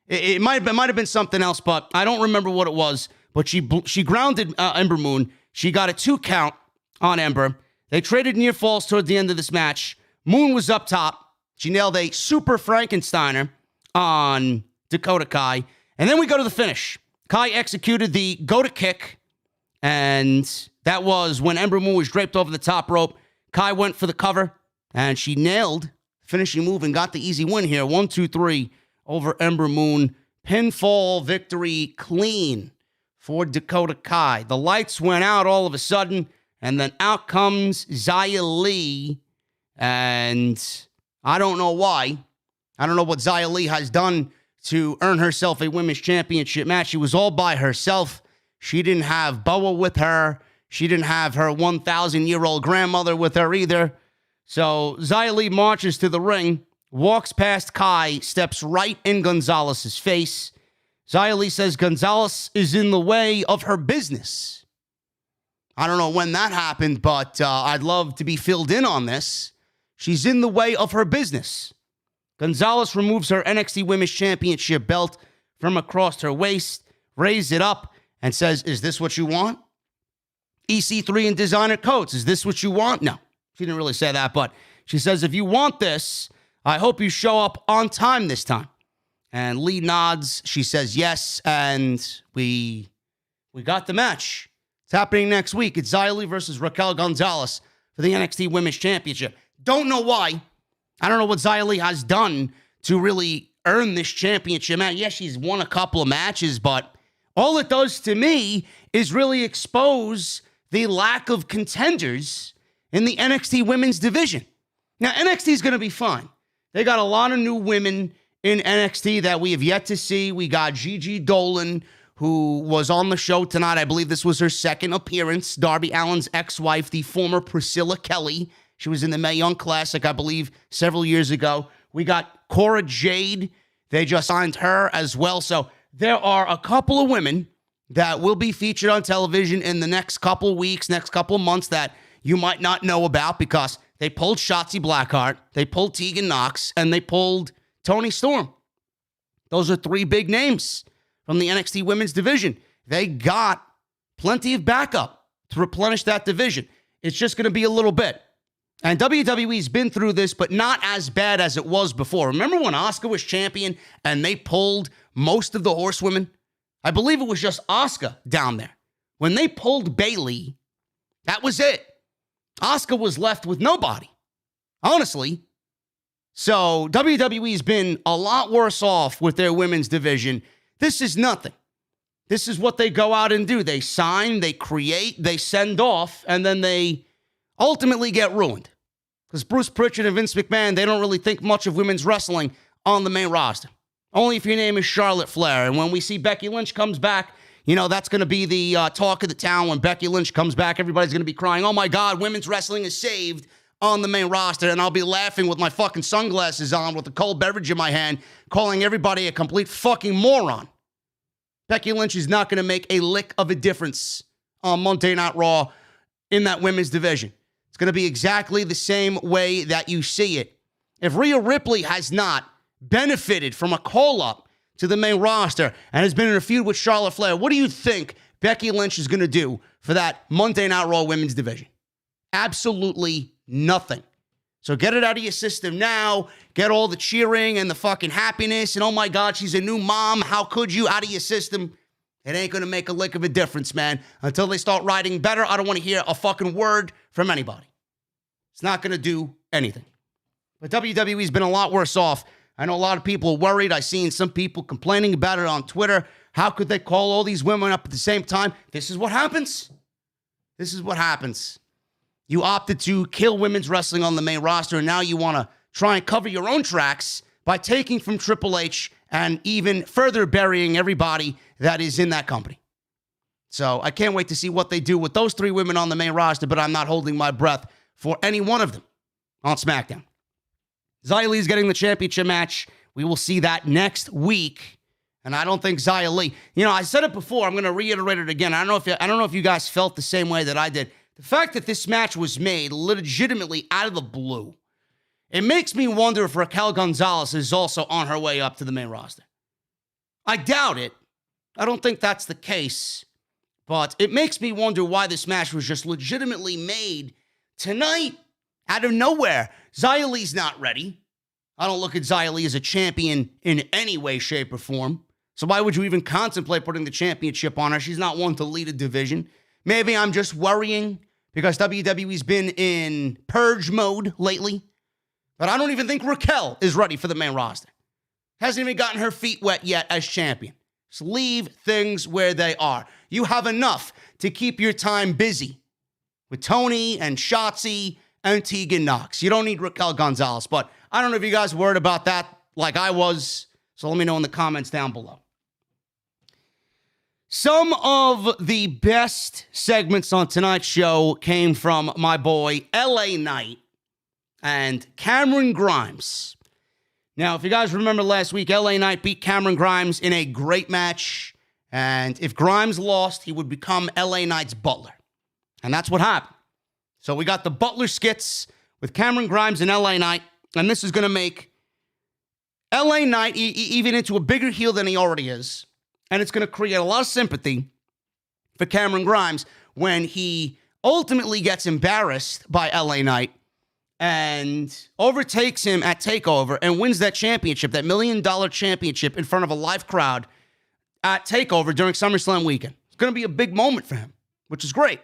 It might have been something else, but I don't remember what it was. But she grounded Ember Moon. She got a 2 count on Ember. They traded near falls toward the end of this match. Moon was up top. She nailed a super Frankensteiner on Dakota Kai. And then we go to the finish. Kai executed the go-to kick, and that was when Ember Moon was draped over the top rope. Kai went for the cover, and she nailed finishing move and got the easy win here. 1, 2, 3 over Ember Moon. Pinfall victory clean for Dakota Kai. The lights went out all of a sudden, and then out comes Xia Li, and I don't know why. I don't know what Xia Li has done to earn herself a women's championship match. She was all by herself. She didn't have Boa with her. She didn't have her 1,000-year-old grandmother with her either. So Xia Li marches to the ring, walks past Kai, steps right in Gonzalez's face. Xia Li says Gonzalez is in the way of her business. I don't know when that happened, but I'd love to be filled in on this. She's in the way of her business. Gonzalez removes her NXT Women's Championship belt from across her waist, raises it up, and says, "Is this what you want? EC3 and designer coats, is this what you want?" No, she didn't really say that, but she says, "If you want this, I hope you show up on time this time." And Lee nods. She says yes, and we got the match. It's happening next week. It's Xia Li versus Raquel Gonzalez for the NXT Women's Championship. Don't know why. I don't know what Xia Li has done to really earn this championship. Man, yeah, she's won a couple of matches, but all it does to me is really expose the lack of contenders in the NXT women's division. Now, NXT is going to be fine. They got a lot of new women in NXT that we have yet to see. We got Gigi Dolan, who was on the show tonight. I believe this was her second appearance. Darby Allin's ex-wife, the former Priscilla Kelly. She was in the Mae Young Classic, I believe, several years ago. We got Cora Jade. They just signed her as well. So there are a couple of women that will be featured on television in the next couple of weeks, next couple of months that you might not know about because they pulled Shotzi Blackheart, they pulled Tegan Nox, and they pulled Toni Storm. Those are 3 big names from the NXT women's division. They got plenty of backup to replenish that division. It's just going to be a little bit. And WWE's been through this, but not as bad as it was before. Remember when Asuka was champion and they pulled most of the horsewomen? I believe it was just Asuka down there. When they pulled Bayley, that was it. Asuka was left with nobody, honestly. So WWE's been a lot worse off with their women's division. This is nothing. This is what they go out and do. They sign, they create, they send off, and then they ultimately get ruined. Because Bruce Pritchard and Vince McMahon, they don't really think much of women's wrestling on the main roster. Only if your name is Charlotte Flair. And when we see Becky Lynch comes back, you know, that's going to be the talk of the town. When Becky Lynch comes back, everybody's going to be crying, oh my God, women's wrestling is saved on the main roster. And I'll be laughing with my fucking sunglasses on with a cold beverage in my hand, calling everybody a complete fucking moron. Becky Lynch is not going to make a lick of a difference on Monday Night Raw in that women's division. It's going to be exactly the same way that you see it. If Rhea Ripley has not benefited from a call-up to the main roster and has been in a feud with Charlotte Flair, what do you think Becky Lynch is going to do for that Monday Night Raw women's division? Absolutely nothing. So get it out of your system now. Get all the cheering and the fucking happiness and, oh my God, she's a new mom. How could you? Out of your system. It ain't going to make a lick of a difference, man. Until they start riding better, I don't want to hear a fucking word from anybody. It's not going to do anything. But WWE's been a lot worse off. I know a lot of people are worried. I've seen some people complaining about it on Twitter. How could they call all these women up at the same time? This is what happens. This is what happens. You opted to kill women's wrestling on the main roster, and now you want to try and cover your own tracks by taking from Triple H and even further burying everybody that is in that company. So I can't wait to see what they do with those three women on the main roster, but I'm not holding my breath for any one of them on SmackDown. Xia Li's getting the championship match. We will see that next week. And I don't think Xia Li, I said it before. I'm going to reiterate it again. I don't know if you guys felt the same way that I did. The fact that this match was made legitimately out of the blue, it makes me wonder if Raquel Gonzalez is also on her way up to the main roster. I doubt it. I don't think that's the case. But it makes me wonder why this match was just legitimately made tonight out of nowhere. Xia Li's not ready. I don't look at Xia Li as a champion in any way, shape, or form. So why would you even contemplate putting the championship on her? She's not one to lead a division. Maybe I'm just worrying because WWE's been in purge mode lately. But I don't even think Raquel is ready for the main roster. Hasn't even gotten her feet wet yet as champion. Just leave things where they are. You have enough to keep your time busy with Tony and Shotzi and Tegan Knox. You don't need Raquel Gonzalez, but I don't know if you guys worried about that like I was, so let me know in the comments down below. Some of the best segments on tonight's show came from my boy, LA Knight and Cameron Grimes. Now, if you guys remember last week, LA Knight beat Cameron Grimes in a great match. And if Grimes lost, he would become LA Knight's butler. And that's what happened. So we got the butler skits with Cameron Grimes and LA Knight. And this is going to make LA Knight even into a bigger heel than he already is. And it's going to create a lot of sympathy for Cameron Grimes when he ultimately gets embarrassed by LA Knight and overtakes him at TakeOver and wins that championship, that $1 million championship in front of a live crowd at TakeOver during SummerSlam weekend. It's going to be a big moment for him, which is great.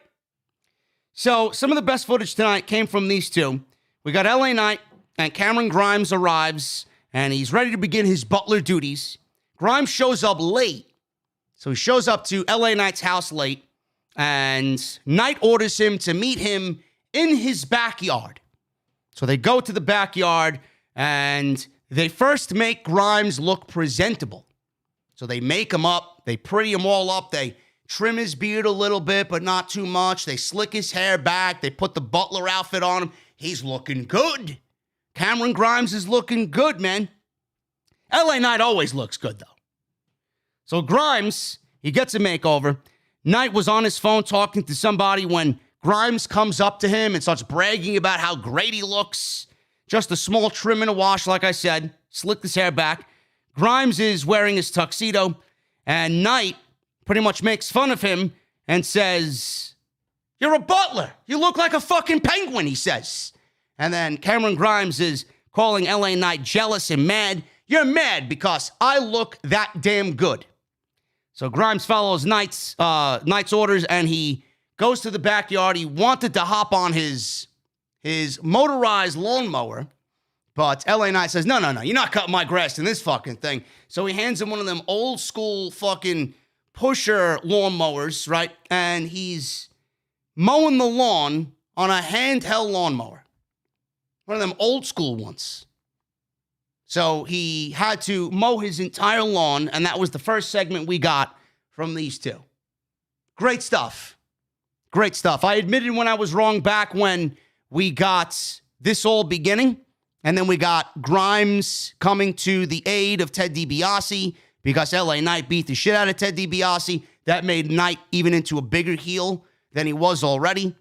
So some of the best footage tonight came from these two. We got LA Knight and Cameron Grimes arrives and he's ready to begin his butler duties. Grimes shows up late. So he shows up to LA Knight's house late and Knight orders him to meet him in his backyard. So they go to the backyard and they first make Grimes look presentable. So they make him up. They pretty him all up. They trim his beard a little bit, but not too much. They slick his hair back. They put the butler outfit on him. He's looking good. Cameron Grimes is looking good, man. LA Knight always looks good, though. So Grimes, he gets a makeover. Knight was on his phone talking to somebody when Grimes comes up to him and starts bragging about how great he looks. Just a small trim and a wash, like I said. Slicked his hair back. Grimes is wearing his tuxedo. And Knight pretty much makes fun of him and says, You're a butler. You look like a fucking penguin, he says. And then Cameron Grimes is calling LA Knight jealous and mad. You're mad because I look that damn good. So Grimes follows Knight's orders, and he goes to the backyard. He wanted to hop on his motorized lawnmower, but LA Knight says, no, you're not cutting my grass in this fucking thing. So he hands him one of them old school fucking pusher lawnmowers, right? And he's mowing the lawn on a handheld lawnmower. One of them old school ones. So he had to mow his entire lawn, and that was the first segment we got from these two. Great stuff. Great stuff. I admitted when I was wrong back when we got this all beginning, and then we got Grimes coming to the aid of Ted DiBiase because LA Knight beat the shit out of Ted DiBiase. That made Knight even into a bigger heel than he was already.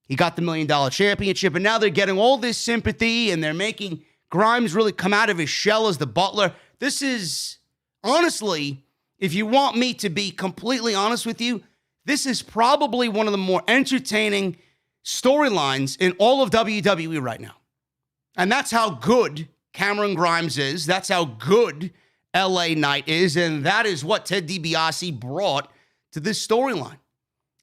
He got the $1 Million Championship, and now they're getting all this sympathy, and they're making Grimes really come out of his shell as the butler. This is, honestly, if you want me to be completely honest with you, this is probably one of the more entertaining storylines in all of WWE right now. And that's how good Cameron Grimes is. That's how good LA Knight is. And that is what Ted DiBiase brought to this storyline.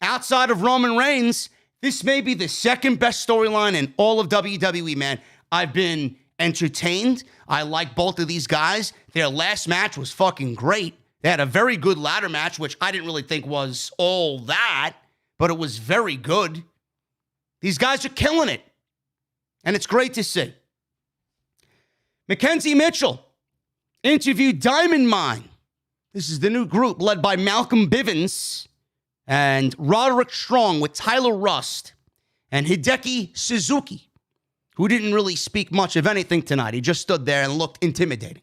Outside of Roman Reigns, this may be the second best storyline in all of WWE, man. I've been entertained. I like both of these guys. Their last match was fucking great. They had a very good ladder match, which I didn't really think was all that, but it was very good. These guys are killing it, and it's great to see. Mackenzie Mitchell interviewed Diamond Mine. This is the new group led by Malcolm Bivens and Roderick Strong with Tyler Rust and Hideki Suzuki, who didn't really speak much of anything tonight. He just stood there and looked intimidating.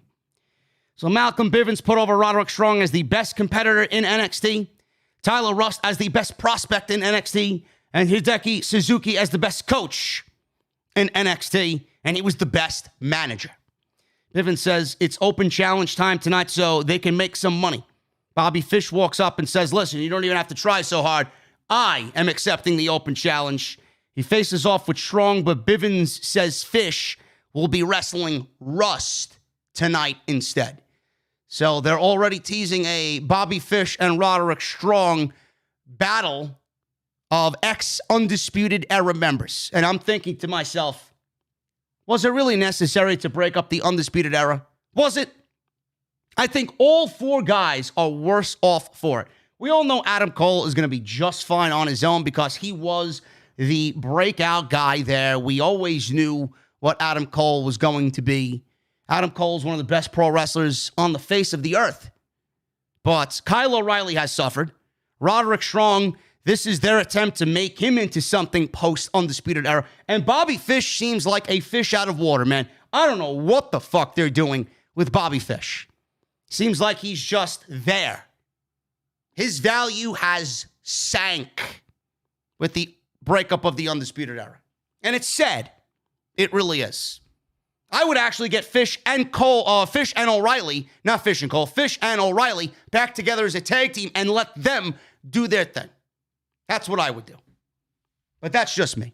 So Malcolm Bivens put over Roderick Strong as the best competitor in NXT, Tyler Rust as the best prospect in NXT, and Hideki Suzuki as the best coach in NXT, and he was the best manager. Bivens says it's open challenge time tonight so they can make some money. Bobby Fish walks up and says, listen, you don't even have to try so hard. I am accepting the open challenge. He faces off with Strong, but Bivens says Fish will be wrestling Rust tonight instead. So they're already teasing a Bobby Fish and Roderick Strong battle of ex-Undisputed Era members. And I'm thinking to myself, was it really necessary to break up the Undisputed Era? Was it? I think all four guys are worse off for it. We all know Adam Cole is going to be just fine on his own because he was the breakout guy there. We always knew what Adam Cole was going to be. Adam Cole is one of the best pro wrestlers on the face of the earth. But Kyle O'Reilly has suffered. Roderick Strong, this is their attempt to make him into something post-Undisputed Era. And Bobby Fish seems like a fish out of water, man. I don't know what the fuck they're doing with Bobby Fish. Seems like he's just there. His value has sank with the breakup of the Undisputed Era. And it's sad. It really is. I would actually get Fish and O'Reilly, not Fish and Cole, Fish and O'Reilly back together as a tag team and let them do their thing. That's what I would do. But that's just me.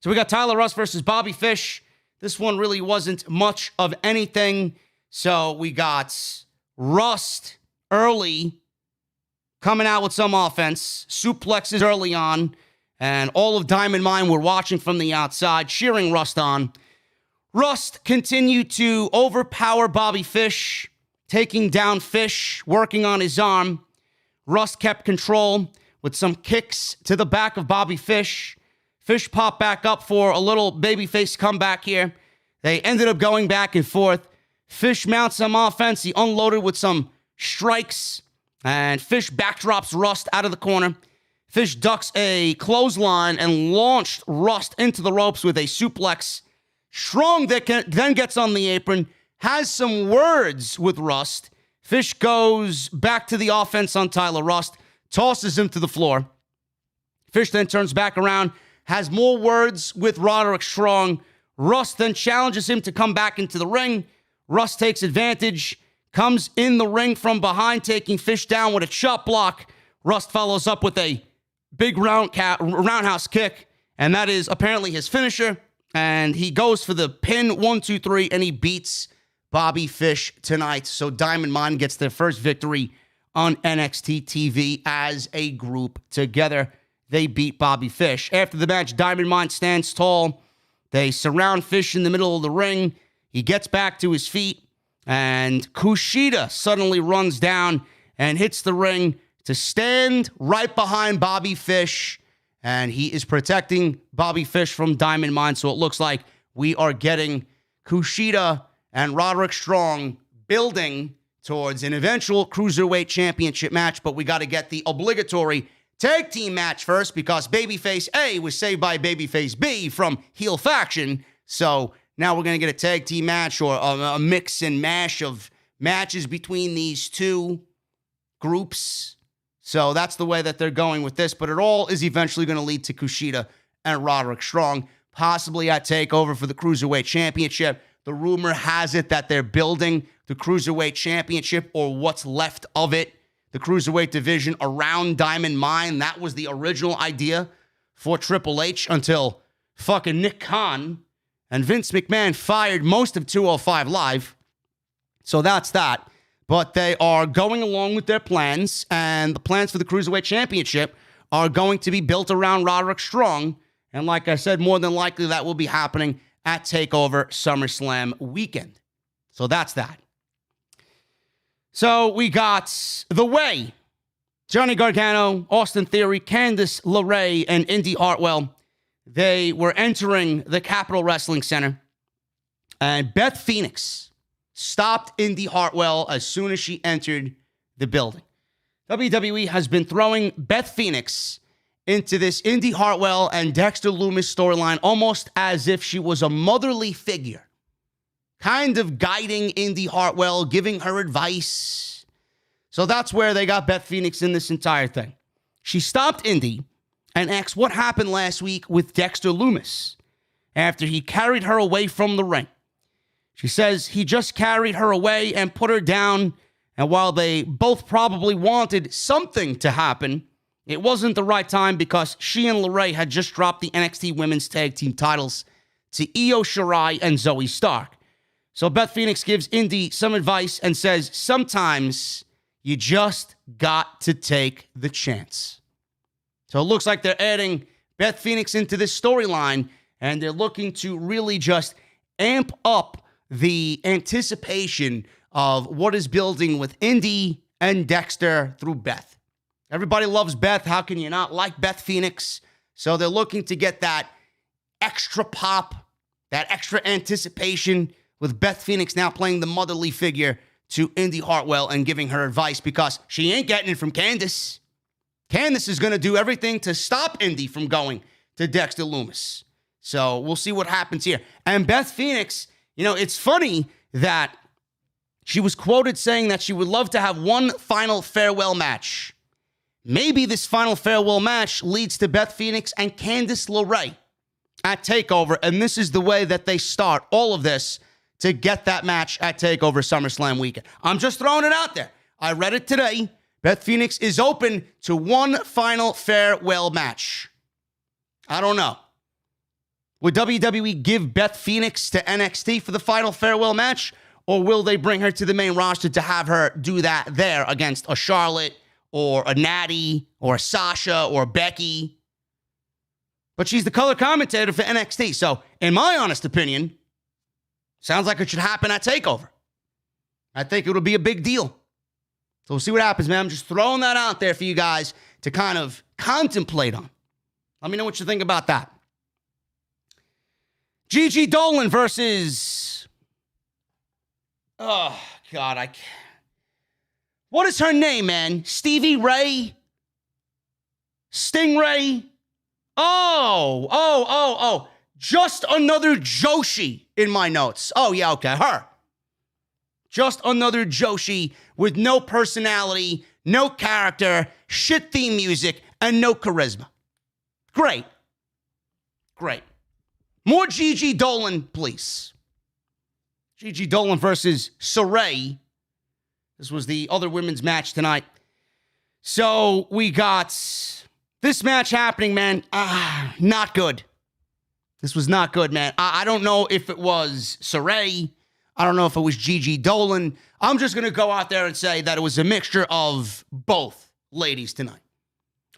So we got Tyler Rust versus Bobby Fish. This one really wasn't much of anything. So we got Rust early coming out with some offense, suplexes early on, and all of Diamond Mine were watching from the outside, cheering Rust on. Rust continued to overpower Bobby Fish, taking down Fish, working on his arm. Rust kept control with some kicks to the back of Bobby Fish. Fish popped back up for a little babyface comeback here. They ended up going back and forth. Fish mounts some offense. He unloaded with some strikes. And Fish backdrops Rust out of the corner. Fish ducks a clothesline and launched Rust into the ropes with a suplex. Strong then gets on the apron, has some words with Rust. Fish goes back to the offense on Tyler Rust, tosses him to the floor. Fish then turns back around, has more words with Roderick Strong. Rust then challenges him to come back into the ring. Rust takes advantage, comes in the ring from behind, taking Fish down with a chop block. Rust follows up with a big roundhouse kick, and that is apparently his finisher. And he goes for the pin 1, 2, 3, and he beats Bobby Fish tonight. So Diamond Mine gets their first victory on NXT TV as a group together. They beat Bobby Fish. After the match, Diamond Mine stands tall. They surround Fish in the middle of the ring. He gets back to his feet, and Kushida suddenly runs down and hits the ring to stand right behind Bobby Fish, and he is protecting Bobby Fish from Diamond Mine. So it looks like we are getting Kushida and Roderick Strong building towards an eventual Cruiserweight Championship match, but we got to get the obligatory tag team match first because Babyface A was saved by Babyface B from heel faction. So now we're going to get a tag team match or a mix and mash of matches between these two groups. So that's the way that they're going with this, but it all is eventually going to lead to Kushida and Roderick Strong, possibly at TakeOver for the Cruiserweight Championship. The rumor has it that they're building the Cruiserweight Championship or what's left of it, the Cruiserweight division, around Diamond Mine. That was the original idea for Triple H until fucking Nick Khan and Vince McMahon fired most of 205 Live. So that's that. But they are going along with their plans, and the plans for the Cruiserweight Championship are going to be built around Roderick Strong. And like I said, more than likely that will be happening at TakeOver SummerSlam weekend. So that's that. So we got The Way, Johnny Gargano, Austin Theory, Candice LeRae, and Indy Hartwell. They were entering the Capitol Wrestling Center, and Beth Phoenix stopped Indy Hartwell as soon as she entered the building. WWE has been throwing Beth Phoenix into this Indy Hartwell and Dexter Lumis storyline almost as if she was a motherly figure, kind of guiding Indy Hartwell, giving her advice. So that's where they got Beth Phoenix in this entire thing. She stopped Indy and asked what happened last week with Dexter Lumis after he carried her away from the ring. She says he just carried her away and put her down, and while they both probably wanted something to happen, it wasn't the right time because she and LeRae had just dropped the NXT Women's Tag Team titles to Io Shirai and Zoe Stark. So Beth Phoenix gives Indy some advice and says, sometimes you just got to take the chance. So it looks like they're adding Beth Phoenix into this storyline, and they're looking to really just amp up the anticipation of what is building with Indy and Dexter through Beth. Everybody loves Beth. How can you not like Beth Phoenix? So they're looking to get that extra pop, that extra anticipation with Beth Phoenix now playing the motherly figure to Indy Hartwell and giving her advice because she ain't getting it from Candice. Candice is going to do everything to stop Indy from going to Dexter Lumis. So we'll see what happens here. And Beth Phoenix, you know, it's funny that she was quoted saying that she would love to have one final farewell match. Maybe this final farewell match leads to Beth Phoenix and Candice LeRae at TakeOver, and this is the way that they start all of this to get that match at TakeOver SummerSlam weekend. I'm just throwing it out there. I read it today. Beth Phoenix is open to one final farewell match. I don't know. Would WWE give Beth Phoenix to NXT for the final farewell match, or will they bring her to the main roster to have her do that there against a Charlotte or a Natty or a Sasha or a Becky? But she's the color commentator for NXT, so in my honest opinion, sounds like it should happen at TakeOver. I think it'll be a big deal. So we'll see what happens, man. I'm just throwing that out there for you guys to kind of contemplate on. Let me know what you think about that. Gigi Dolan versus... Oh, God, I can't. What is her name, man? Stevie Ray? Stingray? Oh. Just another Joshi in my notes. Oh, yeah, okay, her. Just another Joshi with no personality, no character, shit theme music, and no charisma. Great. More Gigi Dolan, please. Gigi Dolan versus Saray. This was the other women's match tonight. So we got This match happening, man, not good. This was not good, man. I don't know if it was Saray. I don't know if it was Gigi Dolan. I'm just going to go out there and say that it was a mixture of both ladies tonight.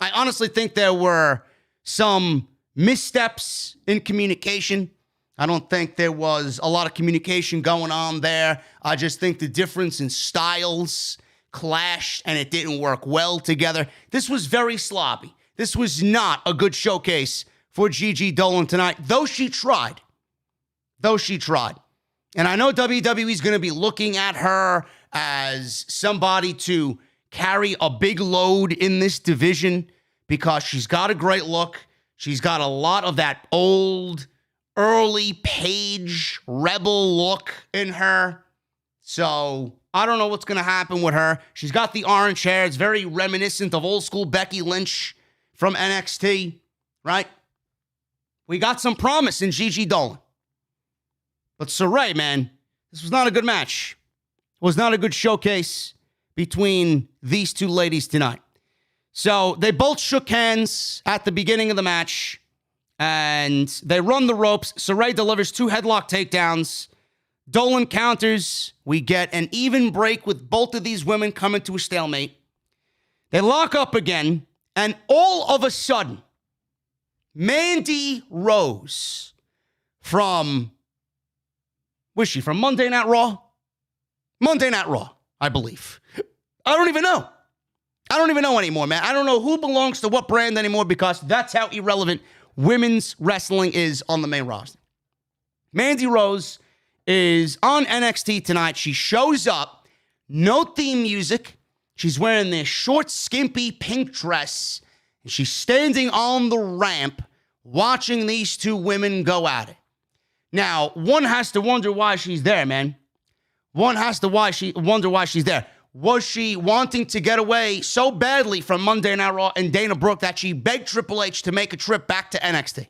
I honestly think there were some missteps in communication. I don't think there was a lot of communication going on there. I just think the difference in styles clashed and it didn't work well together. This was very sloppy. This was not a good showcase for Gigi Dolan tonight, though she tried. And I know WWE's going to be looking at her as somebody to carry a big load in this division because she's got a great look. She's got a lot of that old, early Paige Rebel look in her. So I don't know what's going to happen with her. She's got the orange hair. It's very reminiscent of old school Becky Lynch from NXT, right? We got some promise in Gigi Dolan. But Saray, man, this was not a good match. It was not a good showcase between these two ladies tonight. So they both shook hands at the beginning of the match, and they run the ropes. Saray delivers 2 headlock takedowns. Dolan counters. We get an even break with both of these women coming to a stalemate. They lock up again, and all of a sudden, Mandy Rose from, was she from Monday Night Raw? Monday Night Raw, I believe. I don't even know. I don't even know anymore, man. I don't know who belongs to what brand anymore because that's how irrelevant women's wrestling is on the main roster. Mandy Rose is on NXT tonight. She shows up, no theme music. She's wearing this short, skimpy pink dress. And she's standing on the ramp watching these two women go at it. Now, one has to wonder why she's there, man. One has to wonder why she's there. Was she wanting to get away so badly from Monday Night Raw and Dana Brooke that she begged Triple H to make a trip back to NXT?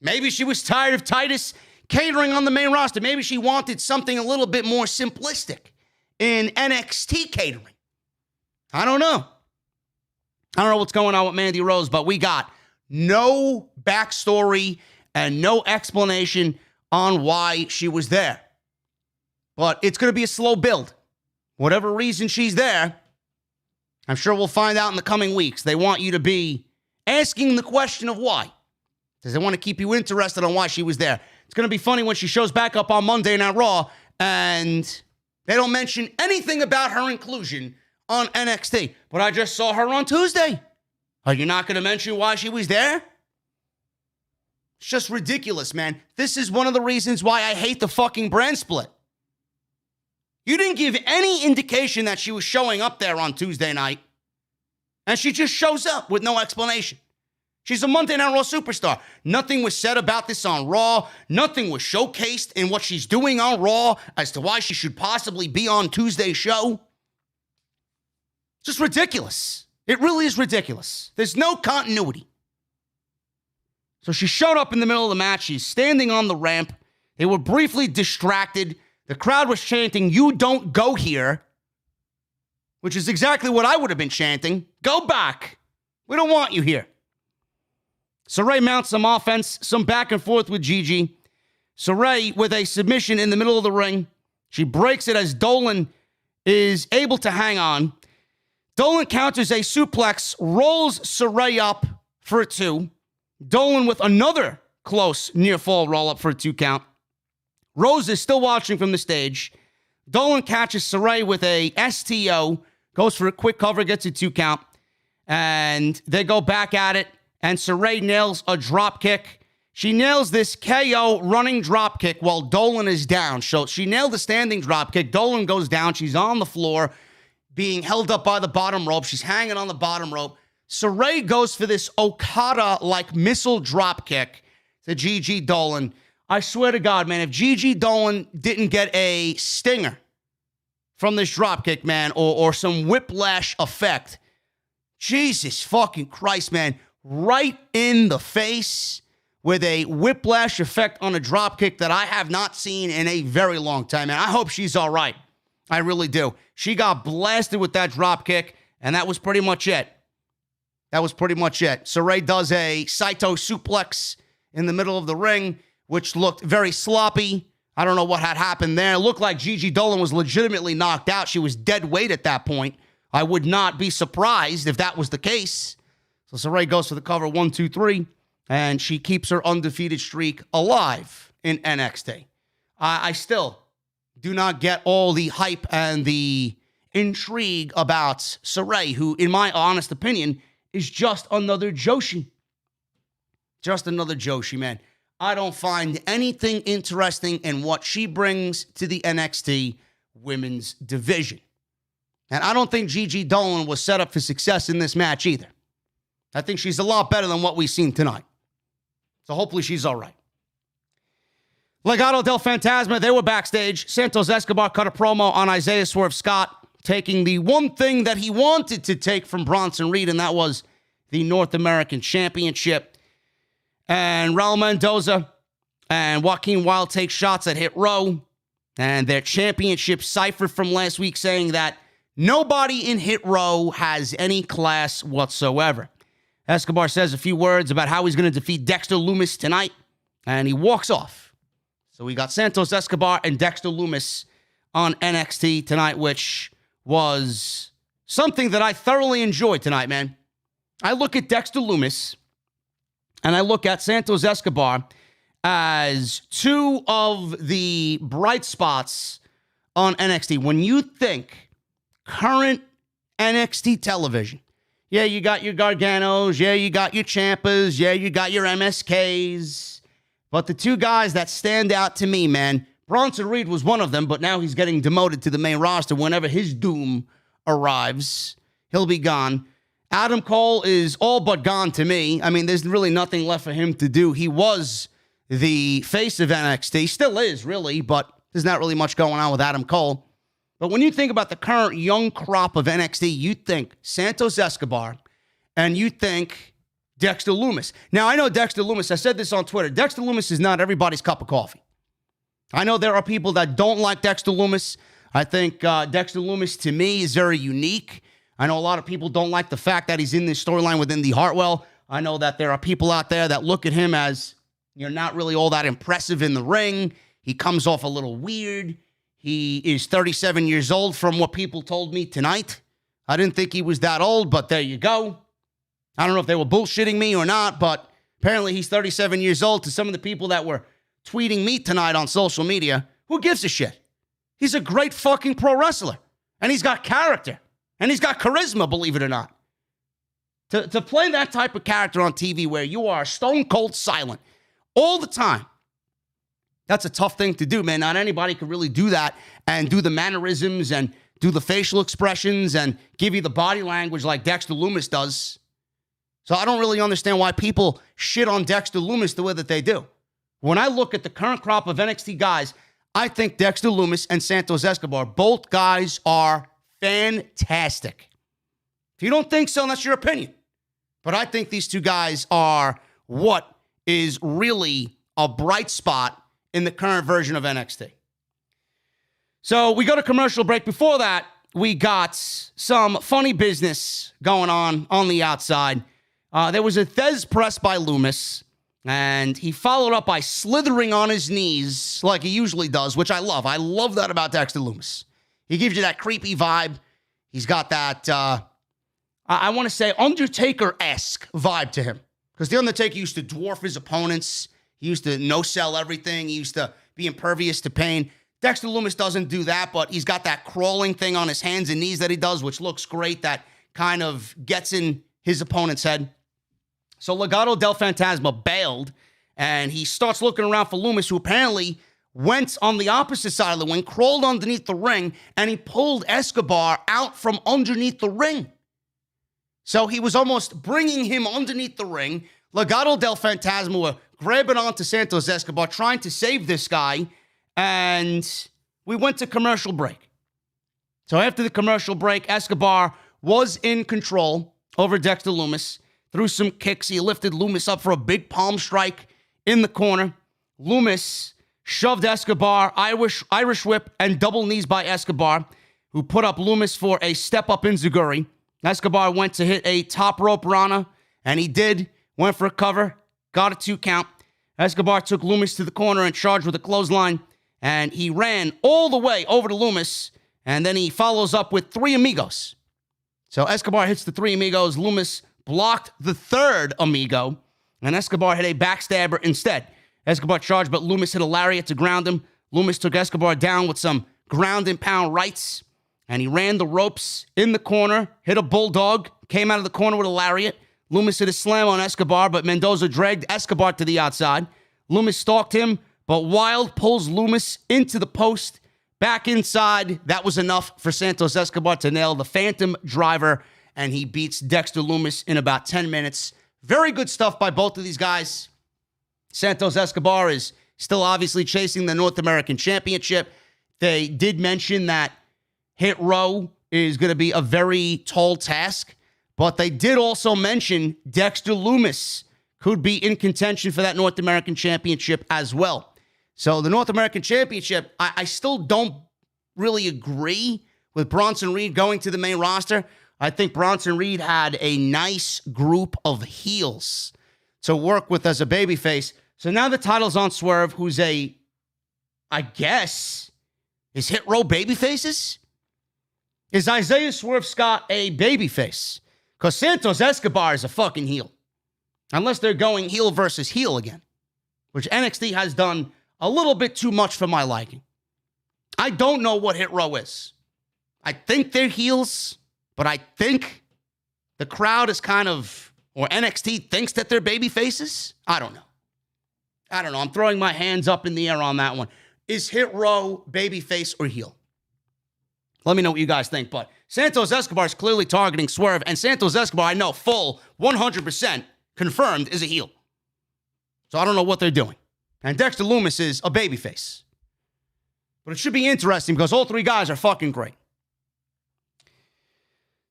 Maybe she was tired of Titus catering on the main roster. Maybe she wanted something a little bit more simplistic in NXT catering. I don't know. I don't know what's going on with Mandy Rose, but we got no backstory and no explanation on why she was there. But it's going to be a slow build. Whatever reason she's there, I'm sure we'll find out in the coming weeks. They want you to be asking the question of why. Because they want to keep you interested on why she was there. It's going to be funny when she shows back up on Monday Night Raw and they don't mention anything about her inclusion on NXT. But I just saw her on Tuesday. Are you not going to mention why she was there? It's just ridiculous, man. This is one of the reasons why I hate the fucking brand split. You didn't give any indication that she was showing up there on Tuesday night. And she just shows up with no explanation. She's a Monday Night Raw superstar. Nothing was said about this on Raw. Nothing was showcased in what she's doing on Raw as to why she should possibly be on Tuesday's show. It's just ridiculous. It really is ridiculous. There's no continuity. So she showed up in the middle of the match. She's standing on the ramp. They were briefly distracted. The crowd was chanting, "You don't go here," which is exactly what I would have been chanting. Go back. We don't want you here. Saray mounts some offense, some back and forth with Gigi. Saray with a submission in the middle of the ring. She breaks it as Dolan is able to hang on. Dolan counters a suplex, rolls Saray up for a 2. Dolan with another close near fall roll up for a 2 count. Rose is still watching from the stage. Dolan catches Saray with a STO, goes for a quick cover, gets a 2 count, and they go back at it, and Saray nails a drop kick. She nails this KO running drop kick while Dolan is down. So she nailed the standing drop kick. Dolan goes down. She's on the floor, being held up by the bottom rope. She's hanging on the bottom rope. Saray goes for this Okada-like missile drop kick to Gigi Dolan. I swear to God, man, if Gigi Dolan didn't get a stinger from this dropkick, man, or some whiplash effect, Jesus fucking Christ, man, right in the face with a whiplash effect on a dropkick that I have not seen in a very long time, and I hope she's all right. I really do. She got blasted with that dropkick, and that was pretty much it. That was pretty much it. Saray does a Saito suplex in the middle of the ring, which looked very sloppy. I don't know what had happened there. It looked like Gigi Dolan was legitimately knocked out. She was dead weight at that point. I would not be surprised if that was the case. So Saray goes for the cover, 1, 2, 3, and she keeps her undefeated streak alive in NXT. I still do not get all the hype and the intrigue about Saray, who, in my honest opinion, is just another Joshi. Just another Joshi, man. I don't find anything interesting in what she brings to the NXT women's division. And I don't think Gigi Dolan was set up for success in this match either. I think she's a lot better than what we've seen tonight. So hopefully she's all right. Legado del Fantasma, they were backstage. Santos Escobar cut a promo on Isaiah Swerve Scott, taking the one thing that he wanted to take from Bronson Reed, and that was the North American Championship. And Raul Mendoza and Joaquin Wilde take shots at Hit Row, and their championship cipher from last week saying that nobody in Hit Row has any class whatsoever. Escobar says a few words about how he's going to defeat Dexter Lumis tonight, and he walks off. So we got Santos Escobar and Dexter Lumis on NXT tonight, which was something that I thoroughly enjoyed tonight, man. I look at Dexter Lumis and I look at Santos Escobar as two of the bright spots on NXT. When you think current NXT television, yeah, you got your Garganos, yeah, you got your Ciampas, yeah, you got your MSKs. But the two guys that stand out to me, man, Bronson Reed was one of them, but now he's getting demoted to the main roster. Whenever his doom arrives, he'll be gone. Adam Cole is all but gone to me. I mean, there's really nothing left for him to do. He was the face of NXT, still is, really, but there's not really much going on with Adam Cole. But when you think about the current young crop of NXT, you think Santos Escobar and you think Dexter Lumis. Now, I know Dexter Lumis, I said this on Twitter, Dexter Lumis is not everybody's cup of coffee. I know there are people that don't like Dexter Lumis. I think Dexter Lumis, to me, is very unique. I know a lot of people don't like the fact that he's in this storyline within the Hartwell. I know that there are people out there that look at him as, you're not really all that impressive in the ring. He comes off a little weird. He is 37 years old from what people told me tonight. I didn't think he was that old, but there you go. I don't know if they were bullshitting me or not, but apparently he's 37 years old. To some of the people that were tweeting me tonight on social media, who gives a shit? He's a great fucking pro wrestler, and he's got character, and he's got charisma, believe it or not. To play that type of character on TV where you are stone cold silent all the time, that's a tough thing to do, man. Not anybody can really do that and do the mannerisms and do the facial expressions and give you the body language like Dexter Lumis does. So I don't really understand why people shit on Dexter Lumis the way that they do. When I look at the current crop of NXT guys, I think Dexter Lumis and Santos Escobar, both guys are fantastic. If you don't think so, that's your opinion. But I think these two guys are what is really a bright spot in the current version of NXT. So we go to commercial break. Before that, we got some funny business going on the outside. There was a Thez press by Lumis, and he followed up by slithering on his knees like he usually does, which I love. I love that about Dexter Lumis. He gives you that creepy vibe. He's got that, I want to say, Undertaker-esque vibe to him. Because The Undertaker used to dwarf his opponents. He used to no-sell everything. He used to be impervious to pain. Dexter Lumis doesn't do that, but he's got that crawling thing on his hands and knees that he does, which looks great, that kind of gets in his opponent's head. So Legado del Fantasma bailed, and he starts looking around for Lumis, who apparently went on the opposite side of the ring, crawled underneath the ring, and he pulled Escobar out from underneath the ring. So he was almost bringing him underneath the ring. Legado del Fantasma were grabbing onto Santos Escobar, trying to save this guy, and we went to commercial break. So after the commercial break, Escobar was in control over Dexter Lumis. Threw some kicks. He lifted Lumis up for a big palm strike in the corner. Lumis shoved Escobar, Irish whip, and double knees by Escobar, who put up Lumis for a step-up enziguri. Escobar went to hit a top rope Rana, and he did. Went for a cover, got a 2 count. Escobar took Loomis to the corner and charged with a clothesline, and he ran all the way over to Loomis, and then he follows up with 3 amigos. So Escobar hits the 3 amigos. Loomis blocked the 3rd amigo, and Escobar hit a backstabber instead. Escobar charged, but Loomis hit a lariat to ground him. Loomis took Escobar down with some ground and pound rights, and he ran the ropes in the corner, hit a bulldog, came out of the corner with a lariat. Loomis hit a slam on Escobar, but Mendoza dragged Escobar to the outside. Loomis stalked him, but Wild pulls Loomis into the post. Back inside, that was enough for Santos Escobar to nail the Phantom Driver, and he beats Dexter Loomis in about 10 minutes. Very good stuff by both of these guys. Santos Escobar is still obviously chasing the North American Championship. They did mention that Hit Row is going to be a very tall task, but they did also mention Dexter Loomis could be in contention for that North American Championship as well. So the North American Championship, I still don't really agree with Bronson Reed going to the main roster. I think Bronson Reed had a nice group of heels to work with as a babyface. So now the title's on Swerve, who's is Hit Row babyfaces? Is Isaiah Swerve Scott a babyface? Because Santos Escobar is a fucking heel. Unless they're going heel versus heel again, which NXT has done a little bit too much for my liking. I don't know what Hit Row is. I think they're heels, but I think the crowd is or NXT thinks that they're baby faces. I don't know. I'm throwing my hands up in the air on that one. Is Hit Row baby face or heel? Let me know what you guys think, but Santos Escobar is clearly targeting Swerve, and Santos Escobar, I know, full 100% confirmed, is a heel. So I don't know what they're doing. And Dexter Loomis is a babyface. But it should be interesting because all 3 guys are fucking great.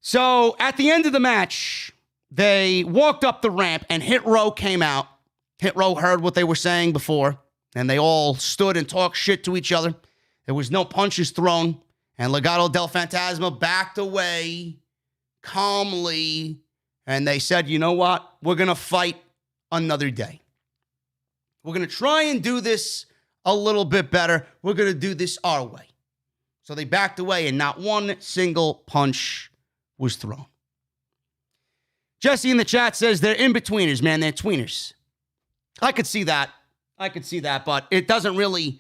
So at the end of the match, they walked up the ramp and Hit Row came out. Hit Row heard what they were saying before, and they all stood and talked shit to each other. There was no punches thrown. And Legado del Fantasma backed away calmly, and they said, you know what? We're going to fight another day. We're going to try and do this a little bit better. We're going to do this our way. So they backed away, and not one single punch was thrown. Jessie in the chat says they're in-betweeners, man. They're tweeners. I could see that, but it doesn't really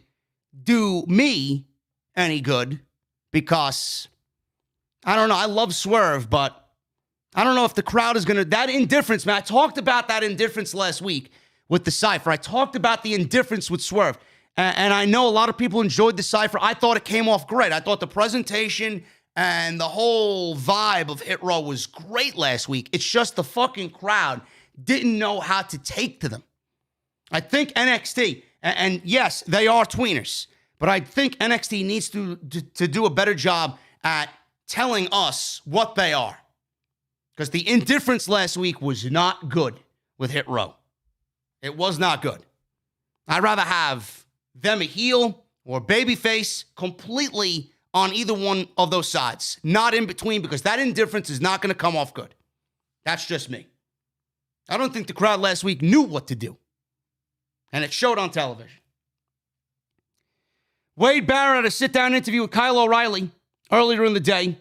do me any good. Because, I don't know, I love Swerve, but I don't know if the crowd is going to... That indifference, man, I talked about that indifference last week with the Cypher. I talked about the indifference with Swerve. And I know a lot of people enjoyed the Cypher. I thought it came off great. I thought the presentation and the whole vibe of Hit Row was great last week. It's just the fucking crowd didn't know how to take to them. I think NXT, and yes, they are tweeners, but I think NXT needs to do a better job at telling us what they are. Because the indifference last week was not good with Hit Row. It was not good. I'd rather have them a heel or babyface completely on either one of those sides. Not in between, because that indifference is not going to come off good. That's just me. I don't think the crowd last week knew what to do. And it showed on television. Wade Barrett had a sit-down interview with Kyle O'Reilly earlier in the day.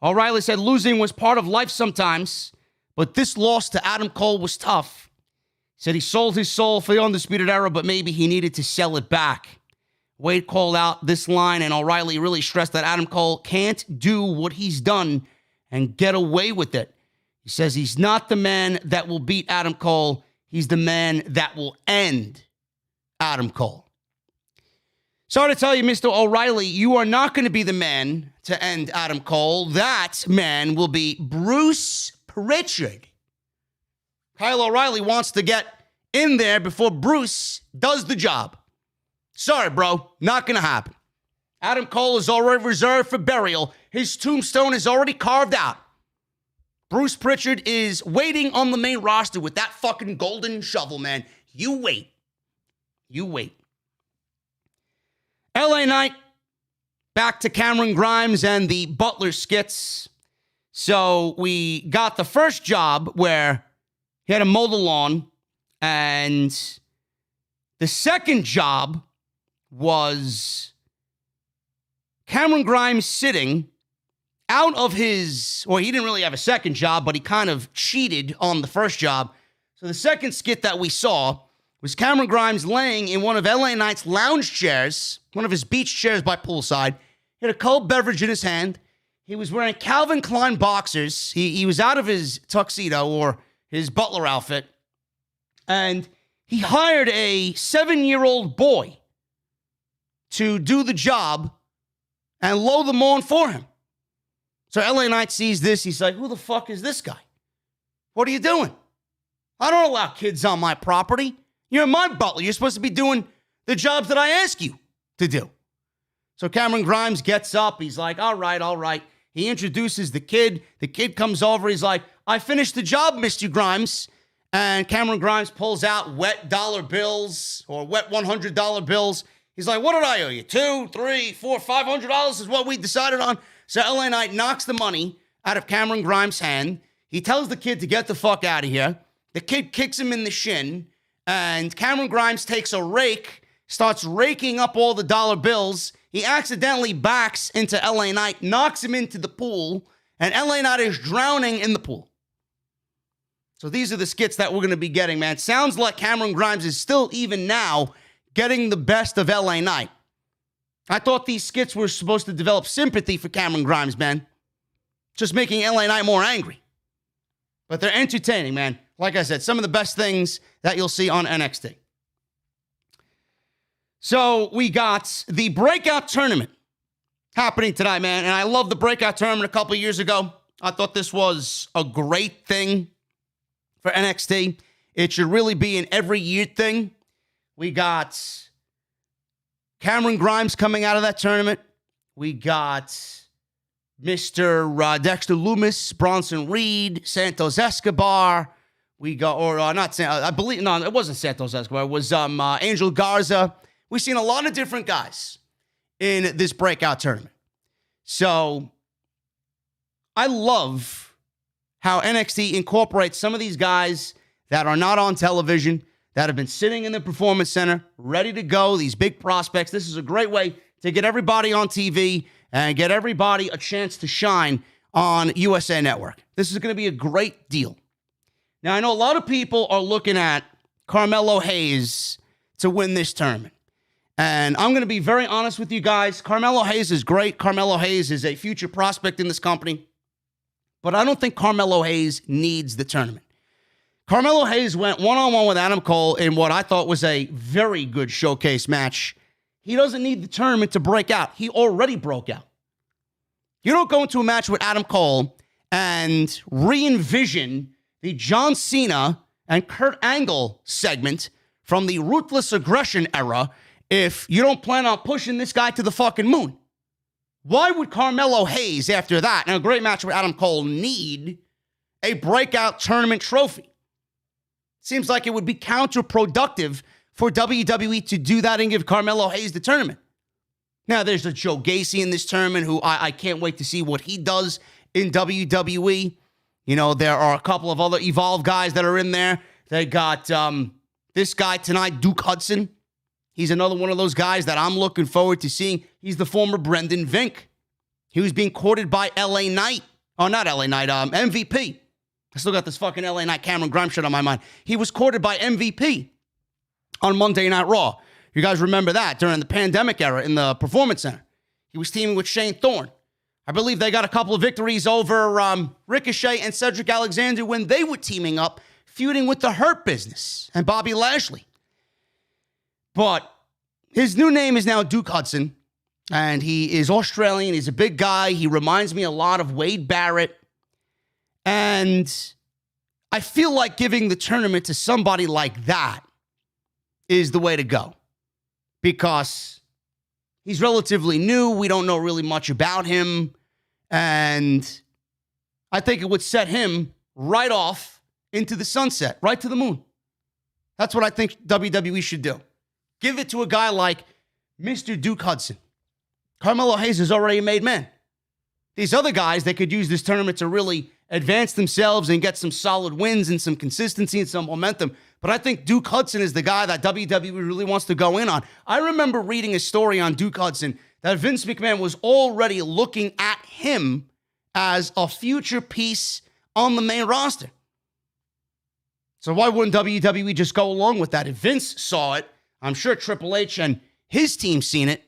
O'Reilly said losing was part of life sometimes, but this loss to Adam Cole was tough. He said he sold his soul for the Undisputed Era, but maybe he needed to sell it back. Wade called out this line, and O'Reilly really stressed that Adam Cole can't do what he's done and get away with it. He says he's not the man that will beat Adam Cole. He's the man that will end Adam Cole. Sorry to tell you, Mr. O'Reilly, you are not going to be the man to end Adam Cole. That man will be Bruce Pritchard. Kyle O'Reilly wants to get in there before Bruce does the job. Sorry, bro. Not going to happen. Adam Cole is already reserved for burial. His tombstone is already carved out. Bruce Pritchard is waiting on the main roster with that fucking golden shovel, man. You wait. You wait. LA Knight, back to Cameron Grimes and the Butler skits. So we got the first job where he had to mow the lawn, and the second job was Cameron Grimes sitting out of his, or he didn't really have a second job, but he kind of cheated on the first job. So the second skit that we saw was Cameron Grimes laying in one of LA Knight's lounge chairs, one of his beach chairs by poolside. He had a cold beverage in his hand. He was wearing Calvin Klein boxers. He was out of his tuxedo or his butler outfit. And he hired a 7-year-old boy to do the job and mow the lawn for him. So LA Knight sees this. He's like, who the fuck is this guy? What are you doing? I don't allow kids on my property. You're my butler. You're supposed to be doing the jobs that I ask you to do. So Cameron Grimes gets up. He's like, all right. He introduces the kid. The kid comes over. He's like, I finished the job, Mr. Grimes. And Cameron Grimes pulls out wet dollar bills or wet $100 bills. He's like, what did I owe you? $200, $300, $400, $500 is what we decided on. So LA Knight knocks the money out of Cameron Grimes' hand. He tells the kid to get the fuck out of here. The kid kicks him in the shin. And Cameron Grimes takes a rake, starts raking up all the dollar bills. He accidentally backs into LA Knight, knocks him into the pool, and LA Knight is drowning in the pool. So these are the skits that we're going to be getting, man. Sounds like Cameron Grimes is still, even now, getting the best of LA Knight. I thought these skits were supposed to develop sympathy for Cameron Grimes, man. Just making LA Knight more angry. But they're entertaining, man. Like I said, some of the best things that you'll see on NXT. So we got the Breakout Tournament happening tonight, man. And I love the Breakout Tournament a couple years ago. I thought this was a great thing for NXT. It should really be an every year thing. We got Cameron Grimes coming out of that tournament. We got Mr. Dexter Lumis, Bronson Reed, Santos Escobar. We got, I believe, no, it wasn't Santos Escobar. It was Angel Garza. We've seen a lot of different guys in this Breakout Tournament. So I love how NXT incorporates some of these guys that are not on television, that have been sitting in the Performance Center, ready to go, these big prospects. This is a great way to get everybody on TV and get everybody a chance to shine on USA Network. This is going to be a great deal. Now, I know a lot of people are looking at Carmelo Hayes to win this tournament. And I'm going to be very honest with you guys. Carmelo Hayes is great. Carmelo Hayes is a future prospect in this company. But I don't think Carmelo Hayes needs the tournament. Carmelo Hayes went one-on-one with Adam Cole in what I thought was a very good showcase match. He doesn't need the tournament to break out. He already broke out. You don't go into a match with Adam Cole and re-envision the John Cena and Kurt Angle segment from the Ruthless Aggression era if you don't plan on pushing this guy to the fucking moon. Why would Carmelo Hayes, after that, and a great match with Adam Cole, need a Breakout Tournament trophy? Seems like it would be counterproductive for WWE to do that and give Carmelo Hayes the tournament. Now, there's a Joe Gacy in this tournament who I can't wait to see what he does in WWE. You know, there are a couple of other Evolve guys that are in there. They got this guy tonight, Duke Hudson. He's another one of those guys that I'm looking forward to seeing. He's the former Brendan Vink. He was being courted by LA Knight. Oh, not LA Knight, MVP. I still got this fucking LA Knight Cameron Grimes shit on my mind. He was courted by MVP on Monday Night Raw. You guys remember that during the pandemic era in the Performance Center. He was teaming with Shane Thorne. I believe they got a couple of victories over Ricochet and Cedric Alexander when they were teaming up, feuding with the Hurt Business and Bobby Lashley. But his new name is now Duke Hudson, and he is Australian. He's a big guy. He reminds me a lot of Wade Barrett. And I feel like giving the tournament to somebody like that is the way to go. Because he's relatively new. We don't know really much about him. And I think it would set him right off into the sunset, right to the moon. That's what I think WWE should do. Give it to a guy like Mr. Duke Hudson. Carmelo Hayes is already a made man. these other guys, they could use this tournament to really advance themselves and get some solid wins and some consistency and some momentum. But I think Duke Hudson is the guy that WWE really wants to go in on. I remember reading a story on Duke Hudson that Vince McMahon was already looking at him as a future piece on the main roster. So why wouldn't WWE just go along with that? If Vince saw it, I'm sure Triple H and his team seen it.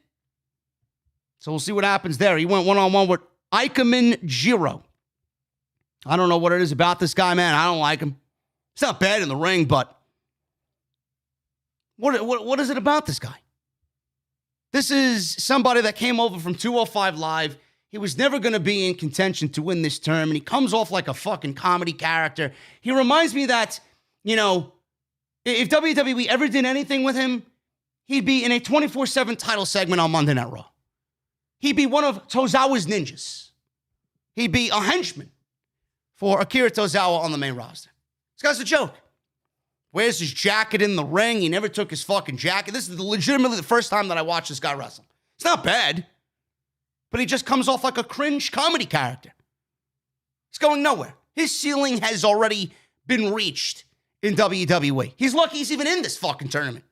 So we'll see what happens there. He went one-on-one with Ikemen Jiro. I don't know what it is about this guy, man. I don't like him. He's not bad in the ring, but what is it about this guy? This is somebody that came over from 205 Live. He was never going to be in contention to win this tournament. He comes off like a fucking comedy character. He reminds me that, you know, if WWE ever did anything with him, he'd be in a 24/7 title segment on Monday Night Raw. He'd be one of Tozawa's ninjas. He'd be a henchman for Akira Tozawa on the main roster. This guy's a joke. Wears his jacket in the ring. He never took his fucking jacket. This is legitimately the first time that I watched this guy wrestle. It's not bad, but he just comes off like a cringe comedy character. He's going nowhere. His ceiling has already been reached in WWE. He's lucky he's even in this fucking tournament.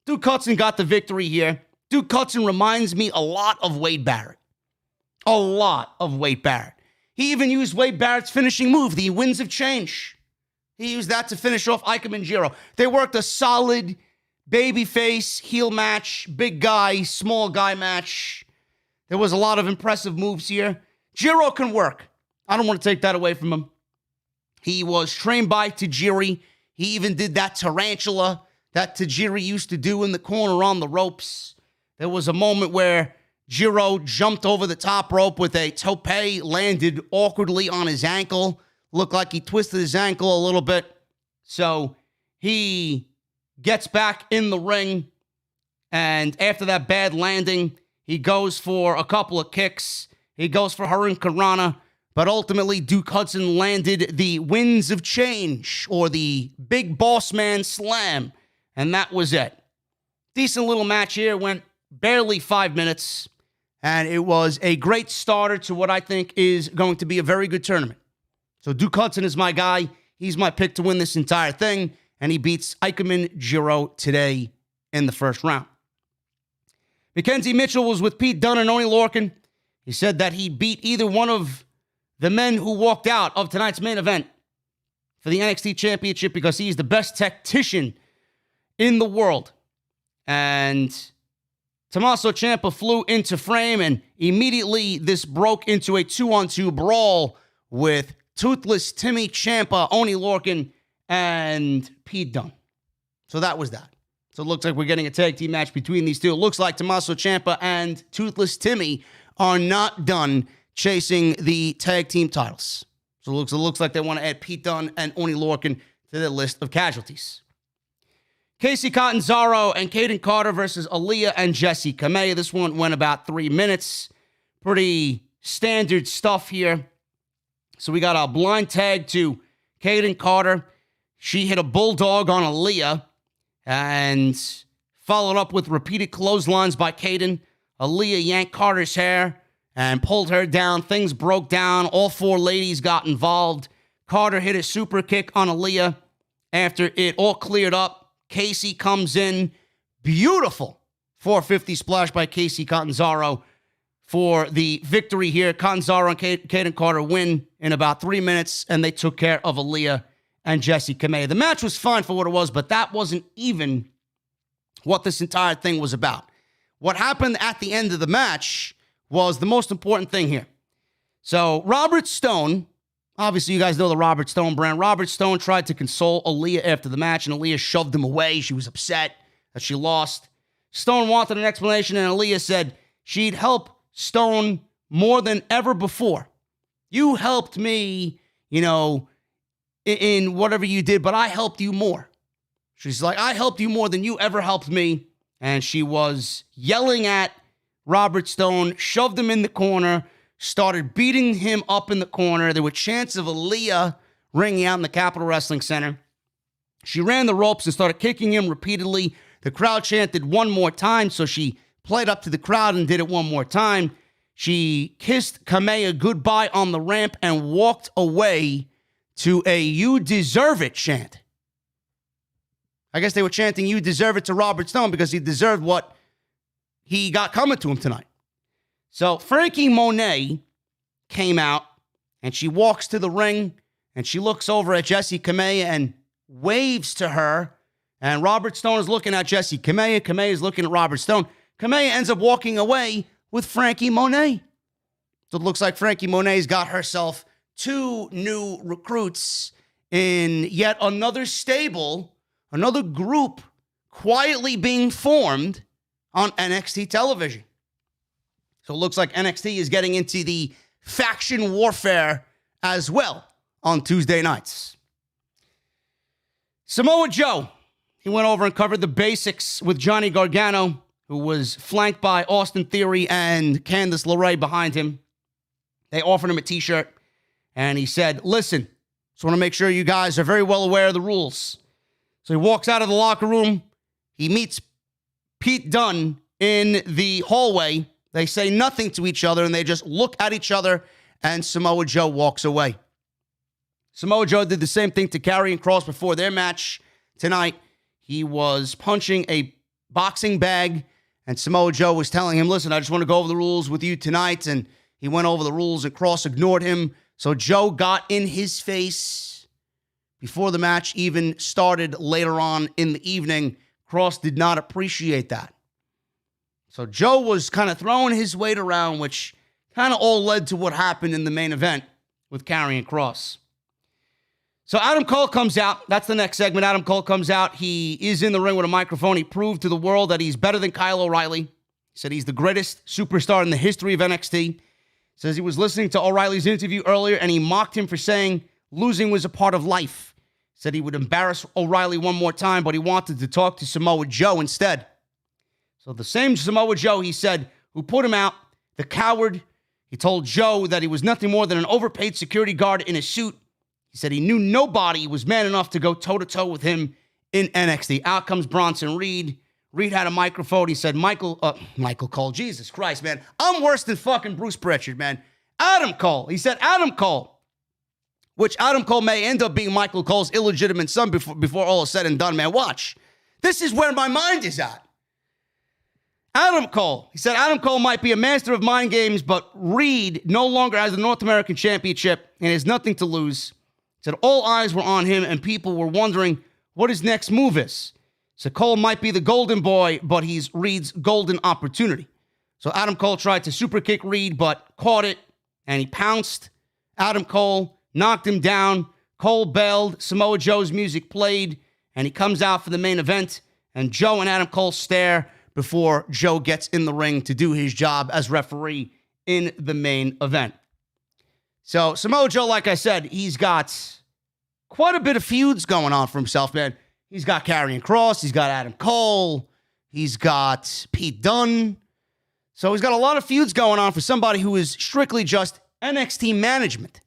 Duke Hudson got the victory here. Duke Hudson reminds me a lot of Wade Barrett. A lot of Wade Barrett. He even used Wade Barrett's finishing move, the Winds of Change. He used that to finish off Ikemen Jiro. They worked a solid babyface, heel match, big guy, small guy match. There was a lot of impressive moves here. Jiro can work. I don't want to take that away from him. He was trained by Tajiri. He even did that tarantula that Tajiri used to do in the corner on the ropes. There was a moment where Jiro jumped over the top rope with a tope, landed awkwardly on his ankle. Looked like he twisted his ankle a little bit. So he gets back in the ring. And after that bad landing, he goes for a couple of kicks. He goes for Hurricanrana. But ultimately, Duke Hudson landed the Winds of Change, or the Big Boss Man Slam. And that was it. Decent little match here. Went barely 5 minutes. And it was a great starter to what I think is going to be a very good tournament. So Duke Hudson is my guy. He's my pick to win this entire thing. And he beats Ikemen Jiro today in the first round. Mackenzie Mitchell was with Pete Dunne and Oney Lorcan. He said that he beat either one of the men who walked out of tonight's main event for the NXT Championship because he's the best tactician in the world. And Tommaso Ciampa flew into frame, and immediately this broke into a 2-on-2 brawl with Toothless Timmy Ciampa, Oney Lorcan, and Pete Dunne. So that was that. So it looks like we're getting a tag team match between these two. It looks like Tommaso Ciampa and Toothless Timmy are not done chasing the tag team titles. So it looks like they want to add Pete Dunne and Oney Lorcan to their list of casualties. Casey Catanzaro and Kaden Carter versus Aaliyah and Jessie Kameha. This one went about 3 minutes. Pretty standard stuff here. So we got a blind tag to Kaden Carter. She hit a bulldog on Aaliyah and followed up with repeated clotheslines by Kaden. Aaliyah yanked Carter's hair and pulled her down. Things broke down. All four ladies got involved. Carter hit a super kick on Aaliyah. After it all cleared up, Casey comes in. Beautiful 450 splash by Casey Catanzaro for the victory here. Conzaro and Kaden Carter win in about 3 minutes, and they took care of Aaliyah and Jessie Kameha. The match was fine for what it was, but that wasn't even what this entire thing was about. What happened at the end of the match was the most important thing here. So Robert Stone, obviously you guys know the Robert Stone brand. Robert Stone tried to console Aaliyah after the match, and Aaliyah shoved him away. She was upset that she lost. Stone wanted an explanation, and Aaliyah said she'd help Stone more than ever before. You helped me, in whatever you did, but I helped you more. She's like, I helped you more than you ever helped me. And she was yelling at Robert Stone, shoved him in the corner, started beating him up in the corner. There were chants of Aaliyah ringing out in the Capitol Wrestling Center. She ran the ropes and started kicking him repeatedly. The crowd chanted one more time, so she played up to the crowd and did it one more time. She kissed Kameha goodbye on the ramp and walked away to a "You deserve it" chant. I guess they were chanting "You deserve it" to Robert Stone because he deserved what he got coming to him tonight. So Frankie Monet came out and she walks to the ring and she looks over at Jessie Kameha and waves to her. And Robert Stone is looking at Jessie Kameha. Kameha is looking at Robert Stone. Kameha ends up walking away with Frankie Monet. So it looks like Frankie Monet's got herself 2 new recruits in yet another stable, another group quietly being formed on NXT television. So it looks like NXT is getting into the faction warfare as well on Tuesday nights. Samoa Joe, he went over and covered the basics with Johnny Gargano, who was flanked by Austin Theory and Candice LeRae behind him. They offered him a t-shirt, and he said, listen, just want to make sure you guys are very well aware of the rules. So he walks out of the locker room. He meets Pete Dunne in the hallway. They say nothing to each other, and they just look at each other, and Samoa Joe walks away. Samoa Joe did the same thing to Karrion Kross before their match tonight. He was punching a boxing bag, and Samoa Joe was telling him, listen, I just want to go over the rules with you tonight, and he went over the rules, and Kross ignored him. So Joe got in his face before the match even started later on in the evening. Kross did not appreciate that. So Joe was kind of throwing his weight around, which kind of all led to what happened in the main event with Karrion Kross. So Adam Cole comes out. That's the next segment. Adam Cole comes out. He is in the ring with a microphone. He proved to the world that he's better than Kyle O'Reilly. He said he's the greatest superstar in the history of NXT. Says he was listening to O'Reilly's interview earlier, and he mocked him for saying losing was a part of life. Said he would embarrass O'Reilly one more time, but he wanted to talk to Samoa Joe instead. So the same Samoa Joe, he said, who put him out, the coward. He told Joe that he was nothing more than an overpaid security guard in a suit. He said he knew nobody was man enough to go toe-to-toe with him in NXT. Out comes Bronson Reed. Reed had a microphone. He said, Michael Cole, Jesus Christ, man. I'm worse than fucking Bruce Pritchard, man. Adam Cole. He said Adam Cole, which Adam Cole may end up being Michael Cole's illegitimate son before all is said and done, man. Watch. This is where my mind is at. Adam Cole. He said Adam Cole might be a master of mind games, but Reed no longer has the North American Championship and has nothing to lose. He said all eyes were on him and people were wondering what his next move is. So Cole might be the golden boy, but he's Reed's golden opportunity. So Adam Cole tried to super kick Reed, but caught it, and he pounced. Adam Cole knocked him down. Cole bailed. Samoa Joe's music played, and he comes out for the main event, and Joe and Adam Cole stare before Joe gets in the ring to do his job as referee in the main event. So Samoa Joe, like I said, he's got quite a bit of feuds going on for himself, man. He's got Karrion Kross. He's got Adam Cole. He's got Pete Dunne. So he's got a lot of feuds going on for somebody who is strictly just NXT management.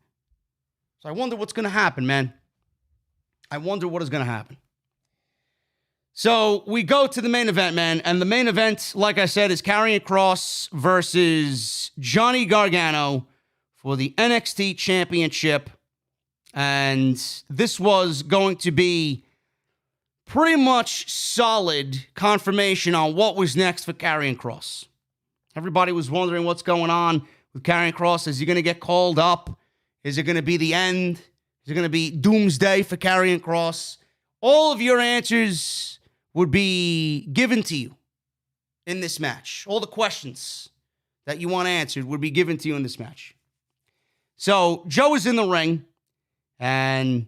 So I wonder what's going to happen, man. I wonder what is going to happen. So we go to the main event, man. And the main event, like I said, is Karrion Kross versus Johnny Gargano for the NXT Championship. And this was going to be pretty much solid confirmation on what was next for Karrion Kross. Everybody was wondering what's going on with Karrion Kross. Is he going to get called up? Is it going to be the end? Is it going to be doomsday for Karrion Kross? All of your answers would be given to you in this match. All the questions that you want answered would be given to you in this match. So Joe is in the ring, and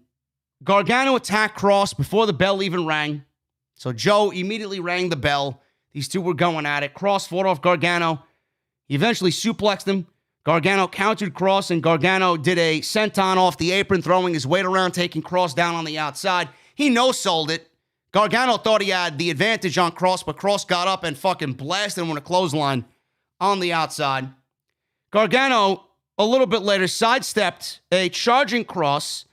Gargano attacked Kross before the bell even rang. So Joe immediately rang the bell. These two were going at it. Kross fought off Gargano. He eventually suplexed him. Gargano countered Kross, and Gargano did a senton off the apron, throwing his weight around, taking Kross down on the outside. He no-sold it. Gargano thought he had the advantage on Kross, but Kross got up and fucking blasted him with a clothesline on the outside. Gargano, a little bit later, sidestepped a charging Kross.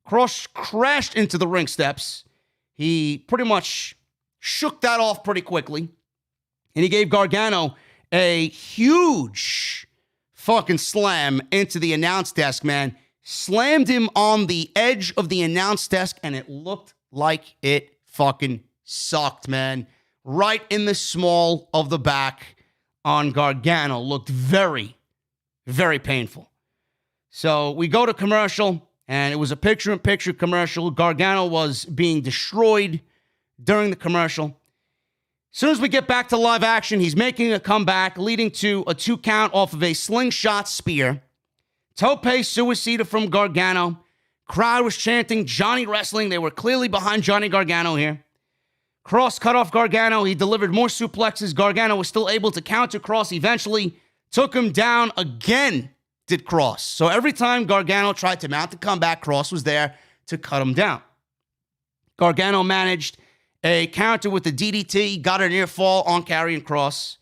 Kross crashed into the ring steps. He pretty much shook that off pretty quickly. And he gave Gargano a huge fucking slam into the announce desk, man. Slammed him on the edge of the announce desk, and it looked like it fucking sucked, man. Right in the small of the back on Gargano. Looked very, very painful. So we go to commercial, and it was a picture-in-picture commercial. Gargano was being destroyed during the commercial. As soon as we get back to live action, he's making a comeback, leading to a 2 count off of a slingshot spear. Tope suicida from Gargano. Crowd was chanting Johnny Wrestling. They were clearly behind Johnny Gargano here. Kross cut off Gargano. He delivered more suplexes. Gargano was still able to counter Kross. Eventually took him down again, did Kross. So every time Gargano tried to mount the comeback, Kross was there to cut him down. Gargano managed a counter with the DDT, got a near fall on Karrion Kross.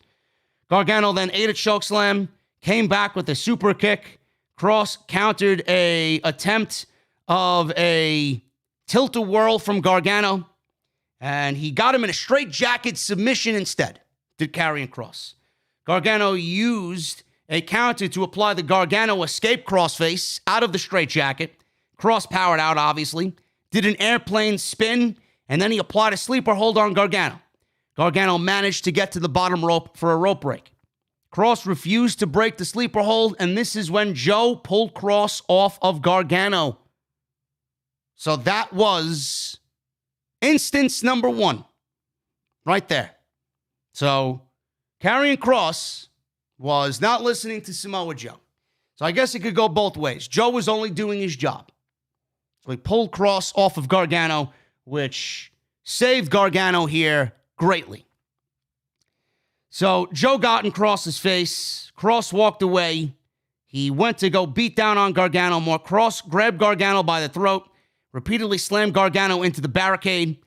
Gargano then ate a chokeslam, came back with a super kick. Kross countered a attempt of a tilt-a-whirl from Gargano, and he got him in a straight-jacket submission instead, did Karrion Kross. Gargano used a counter to apply the Gargano escape crossface out of the straitjacket. Kross powered out, obviously, did an airplane spin, and then he applied a sleeper hold on Gargano. Gargano managed to get to the bottom rope for a rope break. Kross refused to break the sleeper hold, and this is when Joe pulled Kross off of Gargano. So that was instance number 1 right there. So Karrion Kross was not listening to Samoa Joe. So I guess it could go both ways. Joe was only doing his job. So he pulled Kross off of Gargano, which saved Gargano here greatly. So Joe got in Kross's face. Kross walked away. He went to go beat down on Gargano more. Kross grabbed Gargano by the throat, repeatedly slammed Gargano into the barricade.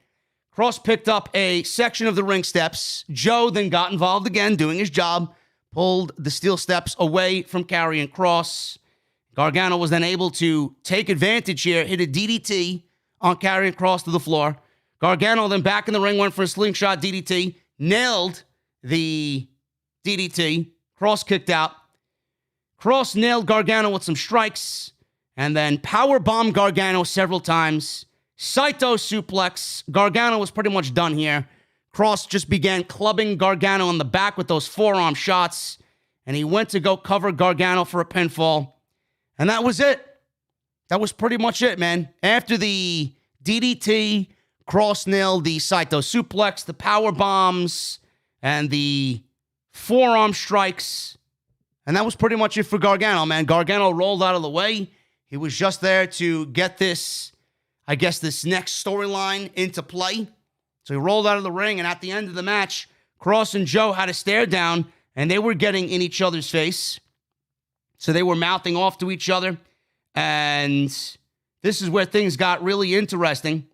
Kross picked up a section of the ring steps. Joe then got involved again, doing his job, pulled the steel steps away from Karrion Kross. Gargano was then able to take advantage here, hit a DDT on Karrion Kross to the floor. Gargano then back in the ring, went for a slingshot DDT, nailed the DDT. Kross kicked out. Kross nailed Gargano with some strikes and then powerbombed Gargano several times. Saito suplex. Gargano was pretty much done here. Kross just began clubbing Gargano in the back with those forearm shots, and he went to go cover Gargano for a pinfall. And that was it. That was pretty much it, man. After the DDT, Kross nailed the Saito suplex, the power bombs, and the forearm strikes. And that was pretty much it for Gargano, man. Gargano rolled out of the way. He was just there to get this, I guess, this next storyline into play. So he rolled out of the ring, and at the end of the match, Kross and Joe had a stare down, and they were getting in each other's face. So they were mouthing off to each other, and this is where things got really interesting.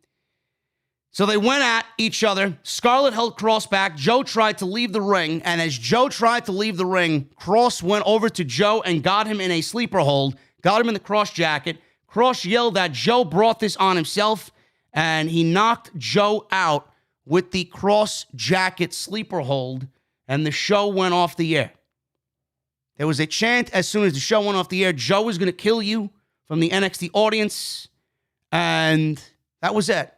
So they went at each other. Scarlett held Kross back. Joe tried to leave the ring, and as Joe tried to leave the ring, Kross went over to Joe and got him in a sleeper hold, got him in the Kross jacket. Kross yelled that Joe brought this on himself, and he knocked Joe out with the Kross jacket sleeper hold, and the show went off the air. There was a chant as soon as the show went off the air, Joe is going to kill you, from the NXT audience, and that was it.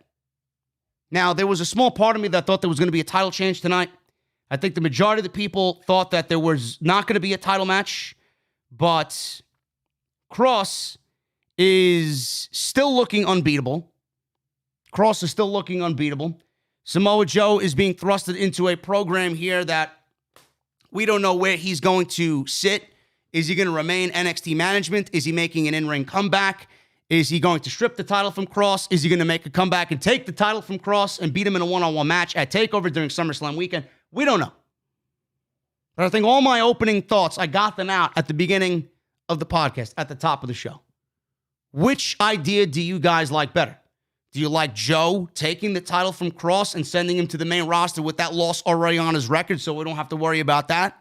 Now, there was a small part of me that thought there was going to be a title change tonight. I think the majority of the people thought that there was not going to be a title match, but Kross is still looking unbeatable. Kross is still looking unbeatable. Samoa Joe is being thrusted into a program here that we don't know where he's going to sit. Is he going to remain NXT management? Is he making an in-ring comeback? Is he going to strip the title from Kross? Is he going to make a comeback and take the title from Kross and beat him in a one-on-one match at TakeOver during SummerSlam weekend? We don't know. But I think all my opening thoughts, I got them out at the beginning of the podcast, at the top of the show. Which idea do you guys like better? Do you like Joe taking the title from Kross and sending him to the main roster with that loss already on his record so we don't have to worry about that?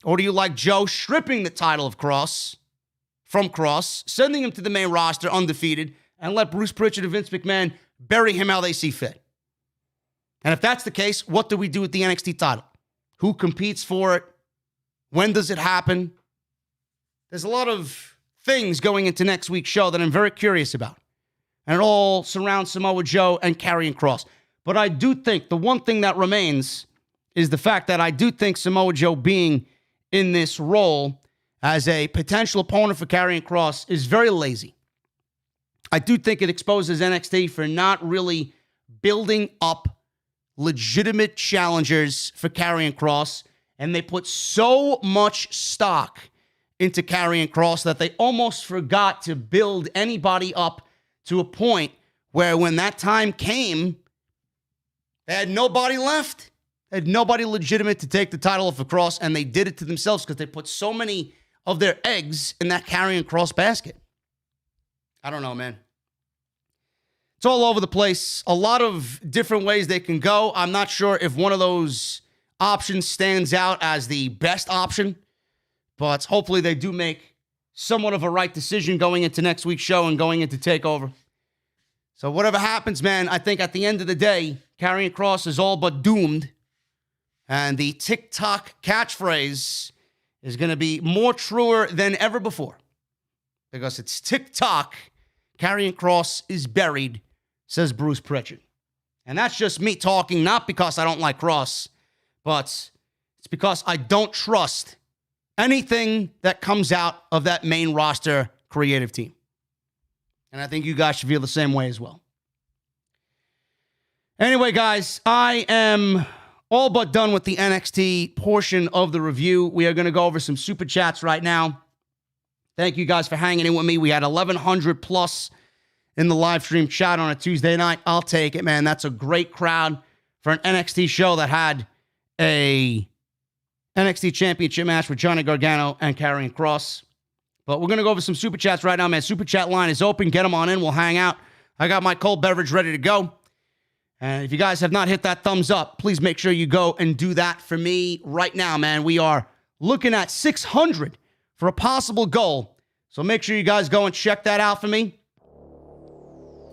Or do you like Joe stripping the title of Kross from Kross, sending him to the main roster undefeated, and let Bruce Pritchard and Vince McMahon bury him how they see fit? And if that's the case, what do we do with the NXT title? Who competes for it? When does it happen? there's a lot of things going into next week's show that I'm very curious about. And it all surrounds Samoa Joe and Karrion Kross. But I do think the one thing that remains is the fact that I do think Samoa Joe being in this role as a potential opponent for Karrion Kross is very lazy. I do think it exposes NXT for not really building up legitimate challengers for Karrion Kross, and they put so much stock into Karrion Kross that they almost forgot to build anybody up to a point where when that time came, they had nobody left. They had nobody legitimate to take the title off of Kross, and they did it to themselves because they put so many of their eggs in that Karrion Kross basket. I don't know, man. It's all over the place. A lot of different ways they can go. I'm not sure if one of those options stands out as the best option, but hopefully they do make somewhat of a right decision going into next week's show and going into TakeOver. So whatever happens, man, I think at the end of the day, Karrion Kross is all but doomed. And the TikTok catchphrase is going to be more truer than ever before. Because it's TikTok, Karrion Kross is buried, says Bruce Pritchard. And that's just me talking, not because I don't like Kross, but it's because I don't trust anything that comes out of that main roster creative team. And I think you guys should feel the same way as well. Anyway, guys, I am all but done with the NXT portion of the review. We are going to go over some super chats right now. Thank you guys for hanging in with me. We had 1,100 plus in the live stream chat on a Tuesday night. I'll take it, man. That's a great crowd for an NXT show that had a NXT championship match with Johnny Gargano and Karrion Kross. But we're going to go over some super chats right now, man. Super chat line is open. Get them on in. We'll hang out. I got my cold beverage ready to go. And if you guys have not hit that thumbs up, please make sure you go and do that for me right now, man. We are looking at 600 for a possible goal. So make sure you guys go and check that out for me.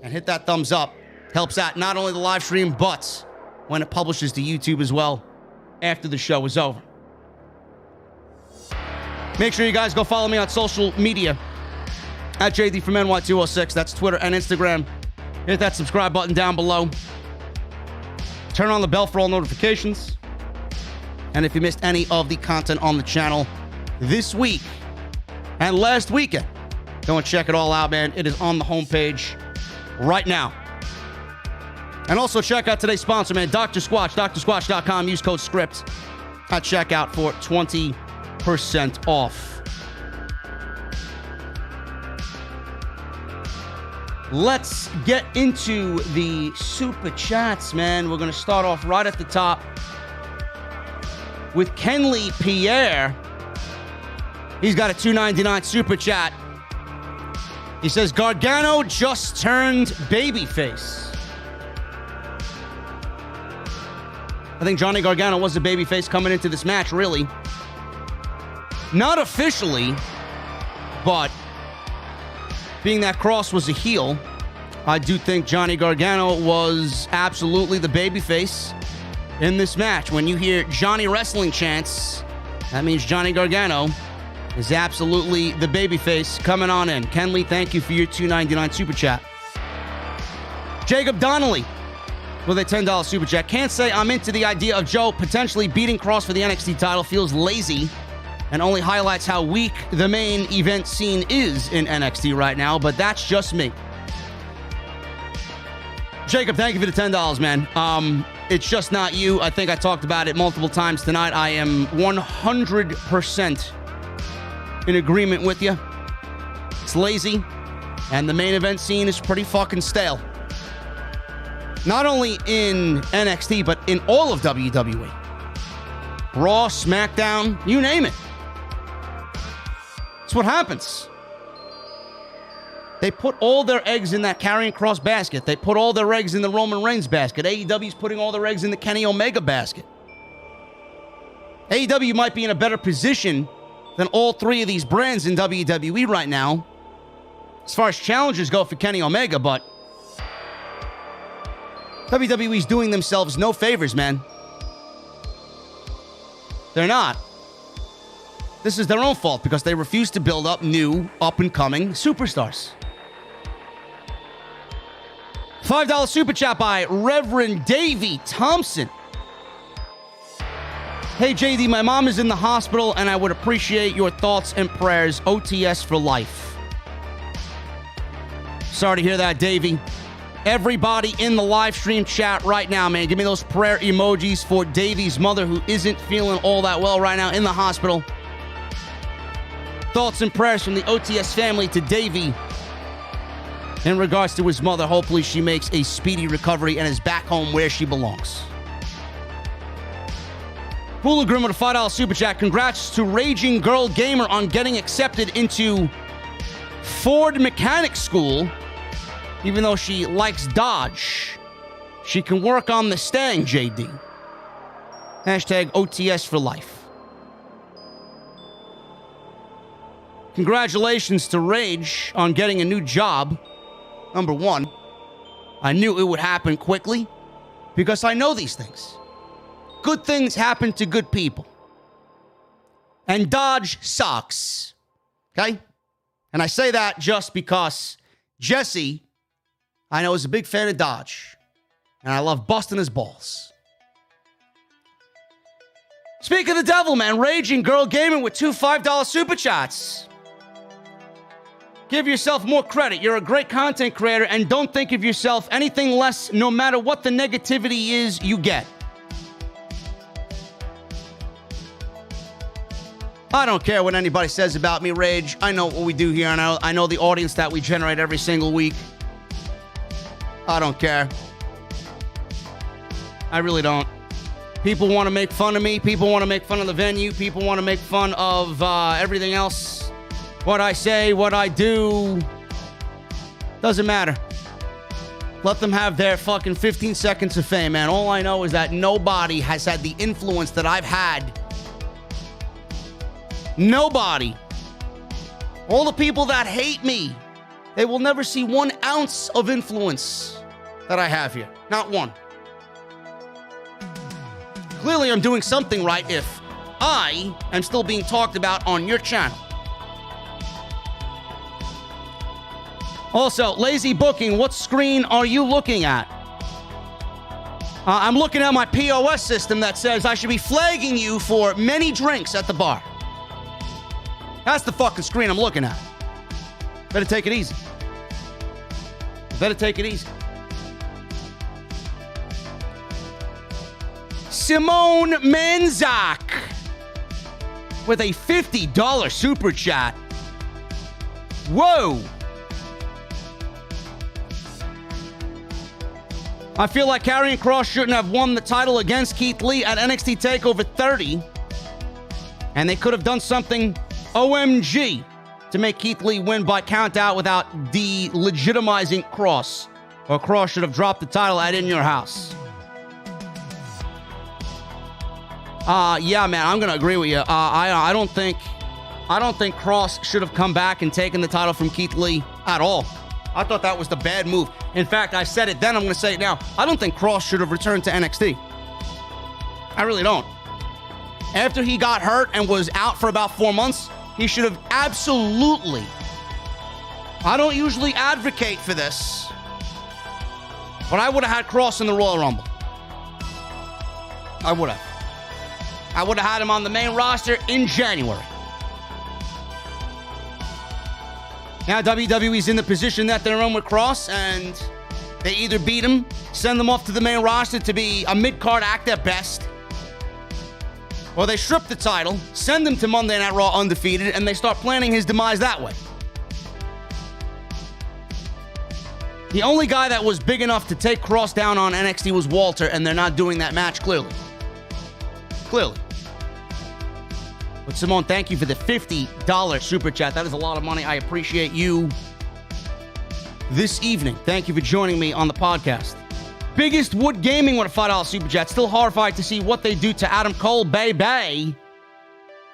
And hit that thumbs up. Helps out not only the live stream, but when it publishes to YouTube as well after the show is over. Make sure you guys go follow me on social media at JDfromNY206. That's Twitter and Instagram. Hit that subscribe button down below. Turn on the bell for all notifications. And if you missed any of the content on the channel this week and last weekend, go and check it all out, man. It is on the homepage right now. And also check out today's sponsor, man, Dr. Squatch, drsquatch.com. Use code SCRIPT at checkout for 20% off. Let's get into the super chats, man. We're going to start off right at the top with Kenley Pierre. He's got a $2.99 super chat. He says, Gargano just turned babyface. I think Johnny Gargano was a babyface coming into this match, really. Not officially, but being that Kross was a heel, I do think Johnny Gargano was absolutely the babyface in this match. When you hear Johnny Wrestling chants, that means Johnny Gargano is absolutely the babyface coming on in. Kenley, thank you for your $2.99 super chat. Jacob Donnelly with a $10 super chat. Can't say I'm into the idea of Joe potentially beating Kross for the NXT title. Feels lazy and only highlights how weak the main event scene is in NXT right now, but that's just me. Jacob, thank you for the $10, man. It's just not you. I think I talked about it multiple times tonight. I am 100% in agreement with you. It's lazy, and the main event scene is pretty fucking stale. Not only in NXT, but in all of WWE. Raw, SmackDown, you name it. That's what happens. They put all their eggs in that Karrion Kross basket. They put all their eggs in the Roman Reigns basket. AEW's putting all their eggs in the Kenny Omega basket. AEW might be in a better position than all three of these brands in WWE right now, as far as challenges go for Kenny Omega, but WWE's doing themselves no favors, man. They're not. this is their own fault because they refuse to build up new, up-and-coming superstars. $5 super chat by Reverend Davey Thompson. Hey, JD, my mom is in the hospital, and I would appreciate your thoughts and prayers. OTS for life. Sorry to hear that, Davey. Everybody in the live stream chat right now, man, give me those prayer emojis for Davey's mother, who isn't feeling all that well right now in the hospital. Thoughts and prayers from the OTS family to Davey in regards to his mother. Hopefully she makes a speedy recovery and is back home where she belongs. Hula Grim with a $5 super chat. Congrats to Raging Girl Gamer on getting accepted into Ford Mechanic School. Even though she likes Dodge, she can work on the Stang, JD. Hashtag OTS for life. Congratulations to Rage on getting a new job. Number one, I knew it would happen quickly because I know these things. Good things happen to good people. And Dodge sucks. Okay? And I say that just because Jessie, I know, is a big fan of Dodge. And I love busting his balls. Speak of the devil, man. Raging Girl Gaming with 2 $5 super chats. Give yourself more credit. You're a great content creator, and don't think of yourself anything less no matter what the negativity is you get. I don't care what anybody says about me, Rage. I know what we do here, and I know the audience that we generate every single week. I don't care. I really don't. People want to make fun of me. People want to make fun of the venue. People want to make fun of everything else. What I say, what I do. Doesn't matter. Let them have their fucking 15 seconds of fame, man. All I know is that nobody has had the influence that I've had. Nobody. All the people that hate me, they will never see 1 ounce of influence that I have here. Not one. Clearly, I'm doing something right if I am still being talked about on your channel. Also, lazy booking, what screen are you looking at? I'm looking at my POS system that says I should be flagging you for many drinks at the bar. That's the fucking screen I'm looking at. Better take it easy. Better take it easy. Simone Manzak with a $50 super chat. Whoa. I feel like Karrion Kross shouldn't have won the title against Keith Lee at NXT TakeOver 30. And they could have done something OMG to make Keith Lee win by count out without delegitimizing Kross. Or Kross should have dropped the title at In Your House. Yeah, man, I'm gonna agree with you. I don't think Kross should have come back and taken the title from Keith Lee at all. I thought that was the bad move. In fact, I said it then, I'm gonna say it now. I don't think Kross should have returned to NXT. I really don't. After he got hurt and was out for about 4 months, he should have absolutely. I don't usually advocate for this, but I would have had Kross in the Royal Rumble. I would have. I would have had him on the main roster in January. Now WWE's in the position that they're in with Kross, and they either beat him, send them off to the main roster to be a mid-card act at best, or they strip the title, send him to Monday Night Raw undefeated, and they start planning his demise that way. The only guy that was big enough to take Kross down on NXT was Walter, and they're not doing that match clearly. Clearly. But Simone, thank you for the $50 super chat. That is a lot of money. I appreciate you this evening. Thank you for joining me on the podcast. Biggest Wood Gaming with a $5 super chat. Still horrified to see what they do to Adam Cole, baby,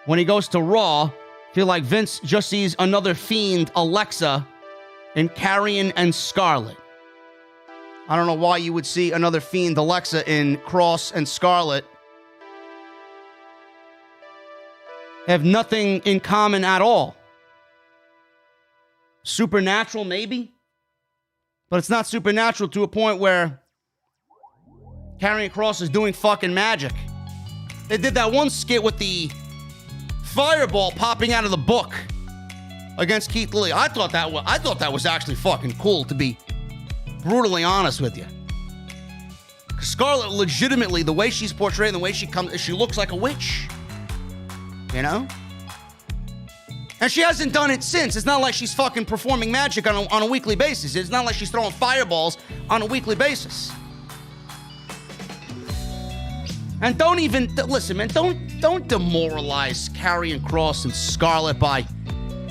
when he goes to Raw. Feel like Vince just sees another fiend, Alexa, in Karrion and Scarlett. I don't know why you would see another fiend, Alexa, in Kross and Scarlett. They have nothing in common at all. Supernatural, maybe? But it's not supernatural to a point where Karrion Kross is doing fucking magic. They did that one skit with the fireball popping out of the book against Keith Lee. I thought that was actually fucking cool, to be brutally honest with you. Scarlett, legitimately, the way she's portrayed, the way she looks like a witch. You know? And she hasn't done it since. It's not like she's fucking performing magic on a weekly basis. It's not like she's throwing fireballs on a weekly basis. And listen, man, don't demoralize Karrion Kross and Scarlett by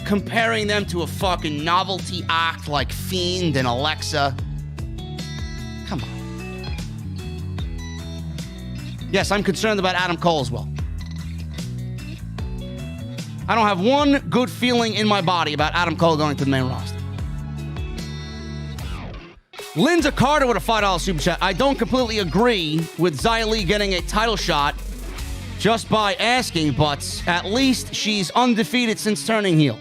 comparing them to a fucking novelty act like Fiend and Alexa. Come on. Yes, I'm concerned about Adam Cole as well. I don't have one good feeling in my body about Adam Cole going to the main roster. Linda Carter with a $5 super chat. I don't completely agree with Xia Li getting a title shot just by asking, but at least she's undefeated since turning heel.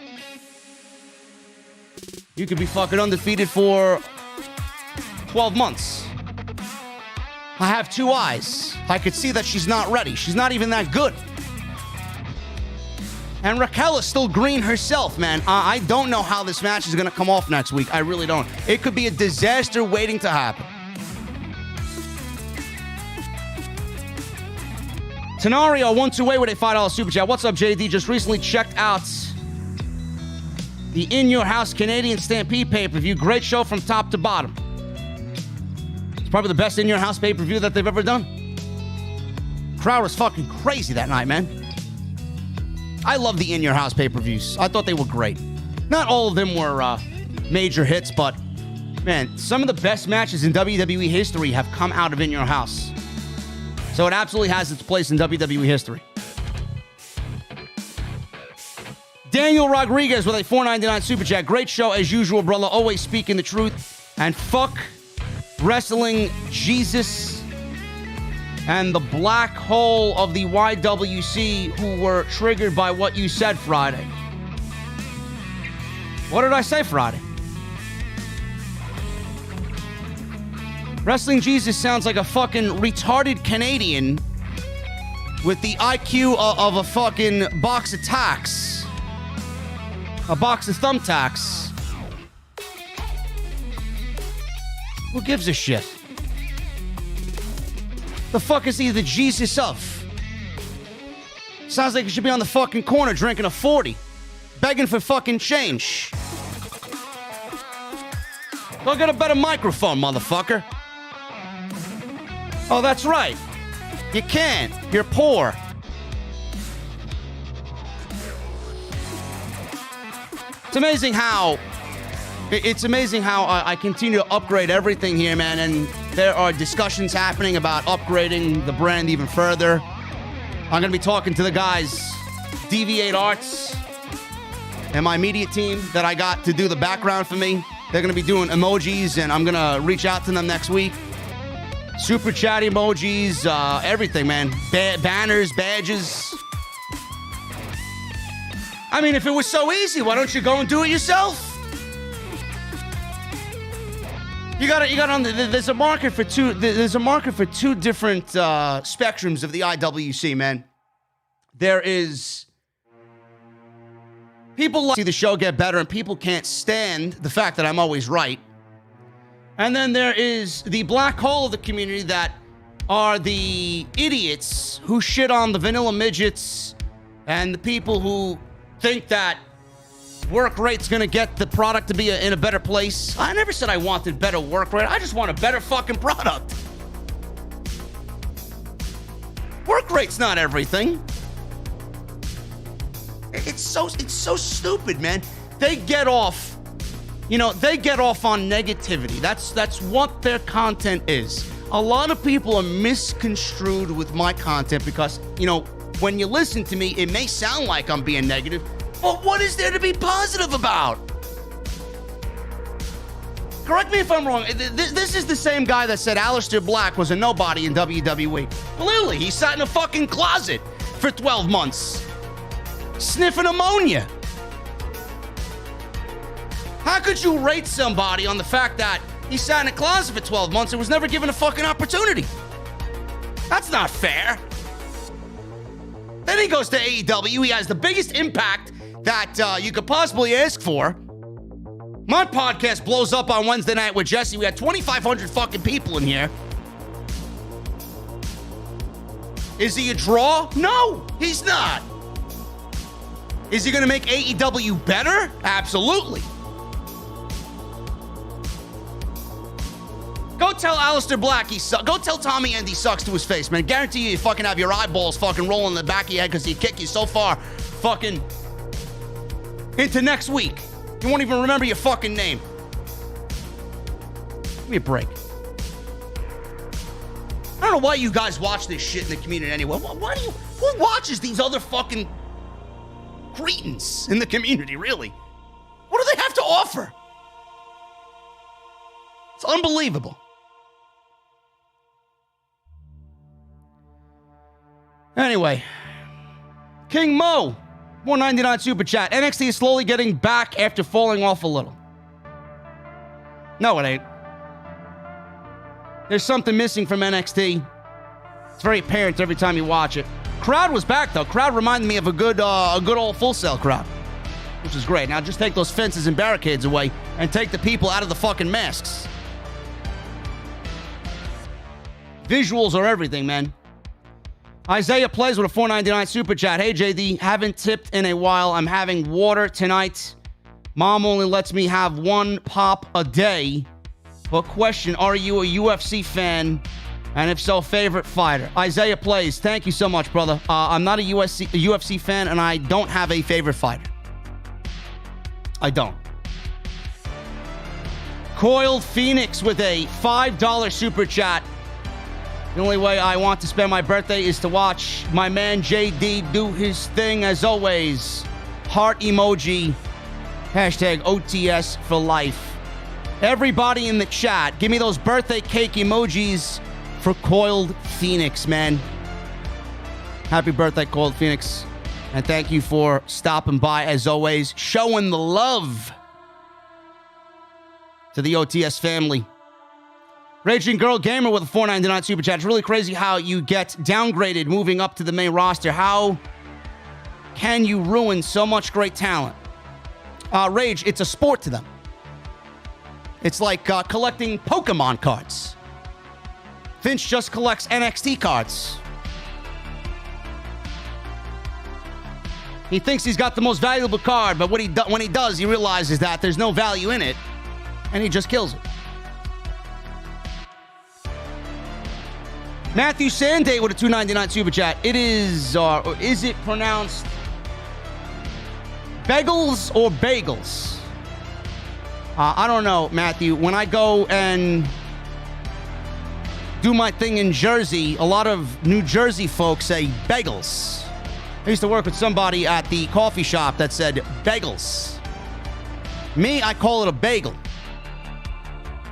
You could be fucking undefeated for 12 months. I have two eyes. I could see that she's not ready. She's not even that good. And Raquel is still green herself, man. I don't know how this match is going to come off next week. I really don't. It could be a disaster waiting to happen. Tenario 128 with a $5 super chat. What's up, JD? Just recently checked out the In Your House Canadian Stampede pay-per-view. Great show from top to bottom. It's probably the best In Your House pay-per-view that they've ever done. Crowd was fucking crazy that night, man. I love the In Your House pay-per-views. I thought they were great. Not all of them were major hits, but man, some of the best matches in WWE history have come out of In Your House. So it absolutely has its place in WWE history. Daniel Rodriguez with a $4.99 super chat. Great show as usual, brother. Always speaking the truth. And fuck Wrestling Jesus and the black hole of the YWC who were triggered by what you said Friday. What did I say Friday? Wrestling Jesus sounds like a fucking retarded Canadian with the IQ of a fucking box of tacks. A box of thumbtacks. Who gives a shit? The fuck is he the Jesus of? Sounds like he should be on the fucking corner drinking a 40. Begging for fucking change. Go get a better microphone, motherfucker. Oh, that's right. You can't. You're poor. It's amazing how I continue to upgrade everything here, man, and there are discussions happening about upgrading the brand even further. I'm going to be talking to the guys, Deviate Arts, and my media team that I got to do the background for me. They're going to be doing emojis, and I'm going to reach out to them next week. Super chat emojis, everything, man. Banners, badges. I mean, if it was so easy, why don't you go and do it yourself? You got there's a market for two different spectrums of the IWC, man. There is people like to see the show get better, and people can't stand the fact that I'm always right. And then there is the black hole of the community that are the idiots who shit on the vanilla midgets and the people who think that work rate's gonna get the product to be in a better place. I never said I wanted better work rate. I just want a better fucking product. Work rate's not everything. It's so stupid, man. They get off on negativity. That's what their content is. A lot of people are misconstrued with my content because, when you listen to me, it may sound like I'm being negative. But what is there to be positive about? Correct me if I'm wrong. This is the same guy that said Aleister Black was a nobody in WWE. Clearly, he sat in a fucking closet for 12 months. sniffing ammonia. How could you rate somebody on the fact that he sat in a closet for 12 months and was never given a fucking opportunity? That's not fair. Then he goes to AEW. He has the biggest impact that you could possibly ask for. My podcast blows up on Wednesday night with Jessie. We had 2,500 fucking people in here. Is he a draw? No, he's not. Is he going to make AEW better? Absolutely. Go tell Aleister Black he sucks. Go tell Tommy End he sucks to his face, man. Guarantee you fucking have your eyeballs fucking rolling in the back of your head because he kicked you so far fucking into next week. You won't even remember your fucking name. Give me a break. I don't know why you guys watch this shit in the community anyway. Who watches these other fucking cretins in the community, really? What do they have to offer? It's unbelievable. Anyway, King Mo, 199 Super Chat. NXT is slowly getting back after falling off a little. No, it ain't. There's something missing from NXT. It's very apparent every time you watch it. Crowd was back, though. Crowd reminded me of a good old Full Sail crowd, which is great. Now just take those fences and barricades away and take the people out of the fucking masks. Visuals are everything, man. Isaiah plays with a $4.99 Super Chat. Hey, JD, haven't tipped in a while. I'm having water tonight. Mom only lets me have one pop a day. But question, are you a UFC fan? And if so, favorite fighter? Isaiah plays. Thank you so much, brother. I'm not a UFC fan, and I don't have a favorite fighter. I don't. Coiled Phoenix with a $5 Super Chat. The only way I want to spend my birthday is to watch my man JD do his thing as always. Heart emoji. Hashtag OTS for life. Everybody in the chat, give me those birthday cake emojis for Coiled Phoenix, man. Happy birthday, Coiled Phoenix. And thank you for stopping by as always. Showing the love to the OTS family. Raging Girl Gamer with a $4.99 Super Chat. It's really crazy how you get downgraded moving up to the main roster. How can you ruin so much great talent? Rage, it's a sport to them. It's like collecting Pokemon cards. Finch just collects NXT cards. He thinks he's got the most valuable card, but when he does, he realizes that there's no value in it, and he just kills it. Matthew Sanday with a $2.99 Super Chat. It is, or is it pronounced bagels or bagels? I don't know, Matthew. When I go and do my thing in Jersey, a lot of New Jersey folks say bagels. I used to work with somebody at the coffee shop that said bagels. Me, I call it a bagel.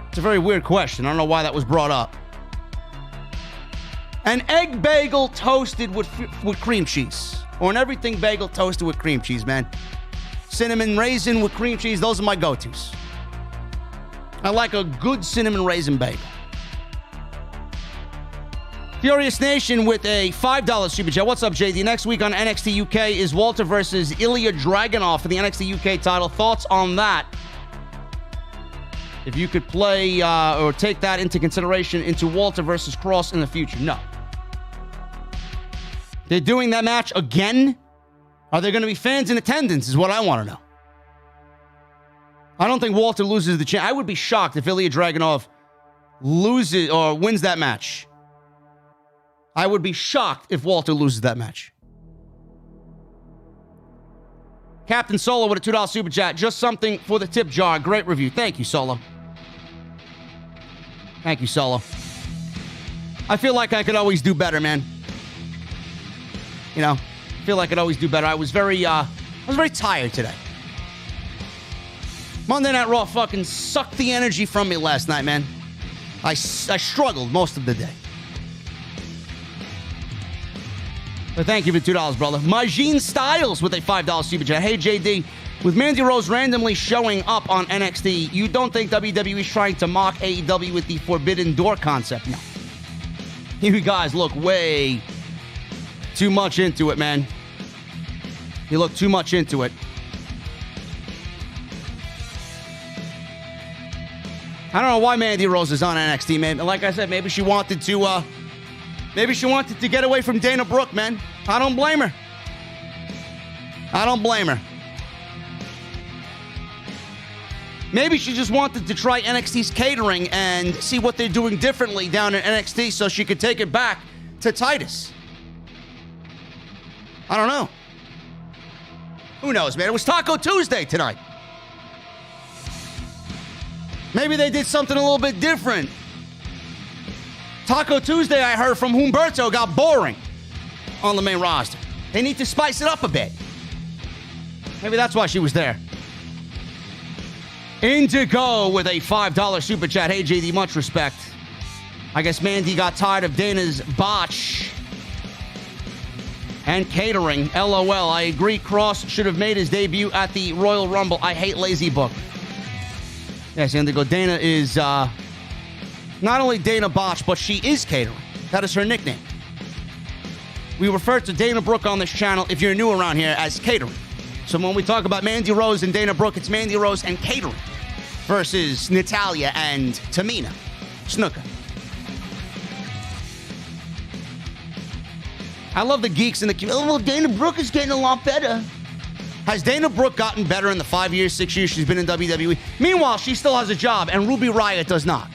It's a very weird question. I don't know why that was brought up. An egg bagel toasted with cream cheese. Or an everything bagel toasted with cream cheese, man. Cinnamon raisin with cream cheese, those are my go-tos. I like a good cinnamon raisin bagel. Furious Nation with a $5 Super Chat. What's up, JD? Next week on NXT UK is Walter versus Ilya Dragunov for the NXT UK title. Thoughts on that? If you could play or take that into consideration into Walter versus Kross in the future. No. They're doing that match again? Are there going to be fans in attendance is what I want to know. I don't think Walter loses the chance. I would be shocked if Ilya Dragunov loses or wins that match. I would be shocked if Walter loses that match. Captain Solo with a $2 Super Chat. Just something for the tip jar. Great review. Thank you, Solo. Thank you, Solo. I feel like I could always do better, man. You know, I feel like I could always do better. I was very tired today. Monday Night Raw fucking sucked the energy from me last night, man. I struggled most of the day. But thank you for $2, brother. Majin Styles with a $5 super chat. Hey, JD, with Mandy Rose randomly showing up on NXT, you don't think WWE is trying to mock AEW with the Forbidden Door concept? No. You guys look way too much into it, man. You look too much into it. I don't know why Mandy Rose is on NXT, man. Like I said, maybe she wanted to get away from Dana Brooke, man. I don't blame her. I don't blame her. Maybe she just wanted to try NXT's catering and see what they're doing differently down in NXT so she could take it back to Titus. I don't know. Who knows, man? It was Taco Tuesday tonight. Maybe they did something a little bit different. Taco Tuesday, I heard from Humberto, got boring on the main roster. They need to spice it up a bit. Maybe that's why she was there. Indigo with a $5 super chat. Hey, JD, much respect. I guess Mandy got tired of Dana's botch and catering. LOL. I agree. Kross should have made his debut at the Royal Rumble. I hate lazy book. Yes, Indigo. Dana is not only Dana Botch, but she is catering. That is her nickname. We refer to Dana Brooke on this channel, if you're new around here, as catering. So when we talk about Mandy Rose and Dana Brooke, it's Mandy Rose and catering versus Natalya and Tamina Snuka. I love the geeks in the community. Oh, well, Dana Brooke is getting a lot better. Has Dana Brooke gotten better in the 5 years, 6 years she's been in WWE? Meanwhile, she still has a job, and Ruby Riott does not.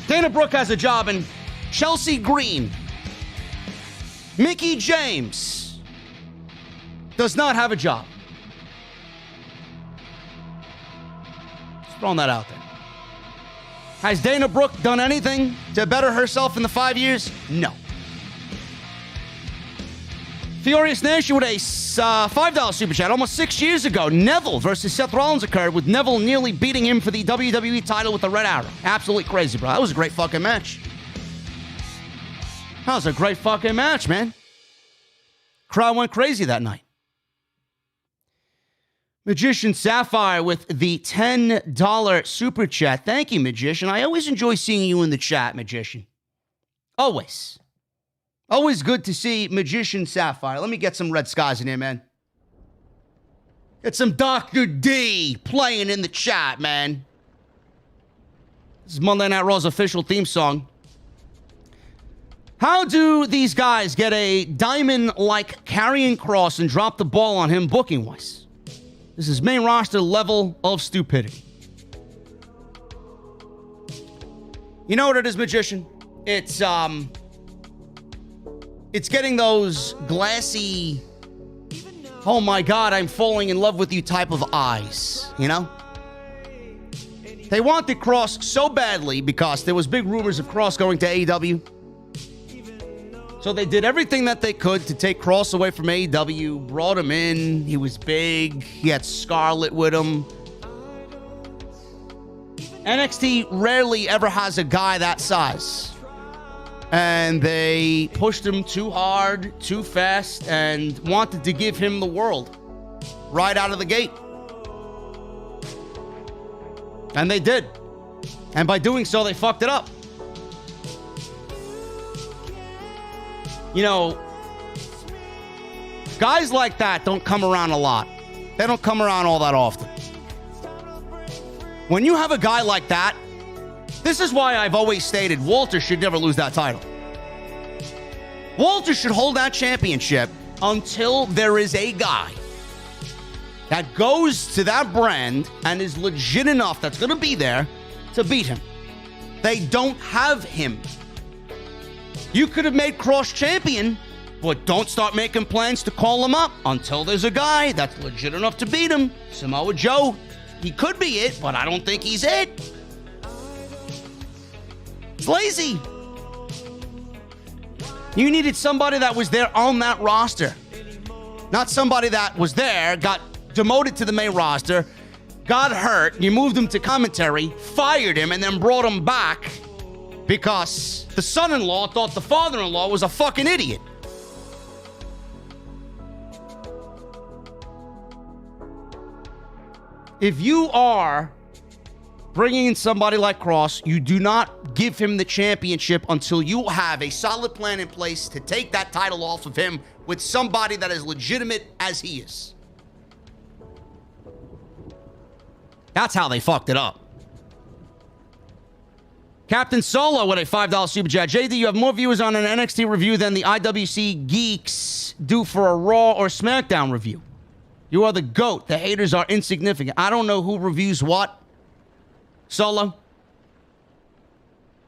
Dana Brooke has a job, and Chelsea Green, Mickie James, does not have a job. Just throwing that out there. Has Dana Brooke done anything to better herself in the 5 years? No. Furious Nation with a $5 super chat. Almost 6 years ago, Neville versus Seth Rollins occurred, with Neville nearly beating him for the WWE title with a red arrow. Absolutely crazy, bro. That was a great fucking match. That was a great fucking match, man. Crowd went crazy that night. Magician Sapphire with the $10 super chat. Thank you, Magician. I always enjoy seeing you in the chat, Magician. Always. Always good to see Magician Sapphire. Let me get some Red Skies in here, man. Get some Dr. D playing in the chat, man. This is Monday Night Raw's official theme song. How do these guys get a diamond like Karrion Kross and drop the ball on him booking-wise? This is main roster level of stupidity. You know what it is, Magician? It's getting those glassy, oh my God, I'm falling in love with you type of eyes, you know? They wanted Kross so badly because there was big rumors of Kross going to AEW. So they did everything that they could to take Kross away from AEW, brought him in, he was big, he had Scarlett with him. NXT rarely ever has a guy that size. And they pushed him too hard, too fast, and wanted to give him the world right out of the gate. And they did. And by doing so, they fucked it up. You know, guys like that don't come around a lot. They don't come around all that often. When you have a guy like that, this is why I've always stated Walter should never lose that title. Walter should hold that championship until there is a guy that goes to that brand and is legit enough that's going to be there to beat him. They don't have him. You could have made Kross champion, but don't start making plans to call him up until there's a guy that's legit enough to beat him. Samoa Joe, he could be it, but I don't think he's it. It's lazy. You needed somebody that was there on that roster. Not somebody that was there, got demoted to the main roster, got hurt, you moved him to commentary, fired him, and then brought him back because the son-in-law thought the father-in-law was a fucking idiot. If you are bringing in somebody like Kross, you do not give him the championship until you have a solid plan in place to take that title off of him with somebody that is legitimate as he is. That's how they fucked it up. Captain Solo with a $5 super chat. JD, you have more viewers on an NXT review than the IWC geeks do for a Raw or SmackDown review. You are the GOAT. The haters are insignificant. I don't know who reviews what. Solo.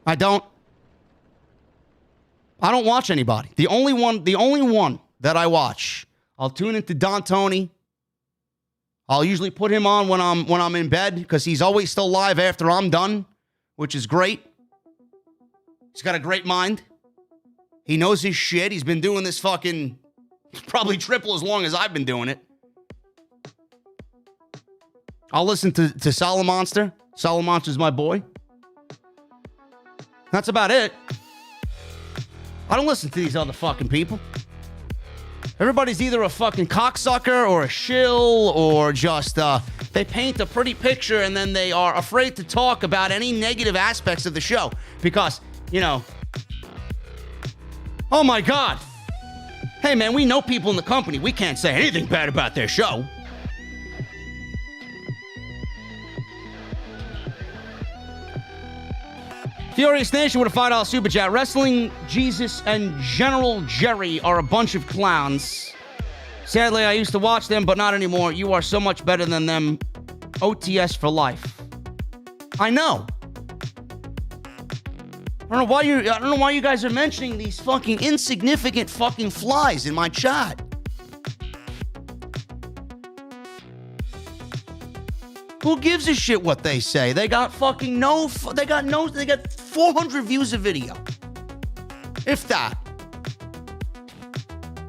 I don't watch anybody. The only one that I watch, I'll tune into Don Tony. I'll usually put him on when I'm in bed because he's always still live after I'm done, which is great. He's got a great mind. He knows his shit. He's been doing this fucking probably triple as long as I've been doing it. I'll listen to Solomonster. Solomonster's my boy. That's about it. I don't listen to these other fucking people. Everybody's either a fucking cocksucker or a shill or just, they paint a pretty picture and then they are afraid to talk about any negative aspects of the show. Because, you know, oh my God. Hey man, we know people in the company. We can't say anything bad about their show. Furious Nation with a $5 super chat. Wrestling Jesus and General Jerry are a bunch of clowns. Sadly, I used to watch them, but not anymore. You are so much better than them. OTS for life. I know. I don't know why you guys are mentioning these fucking insignificant fucking flies in my chat. Who gives a shit what they say? They got fucking they got 400 views a video. If that.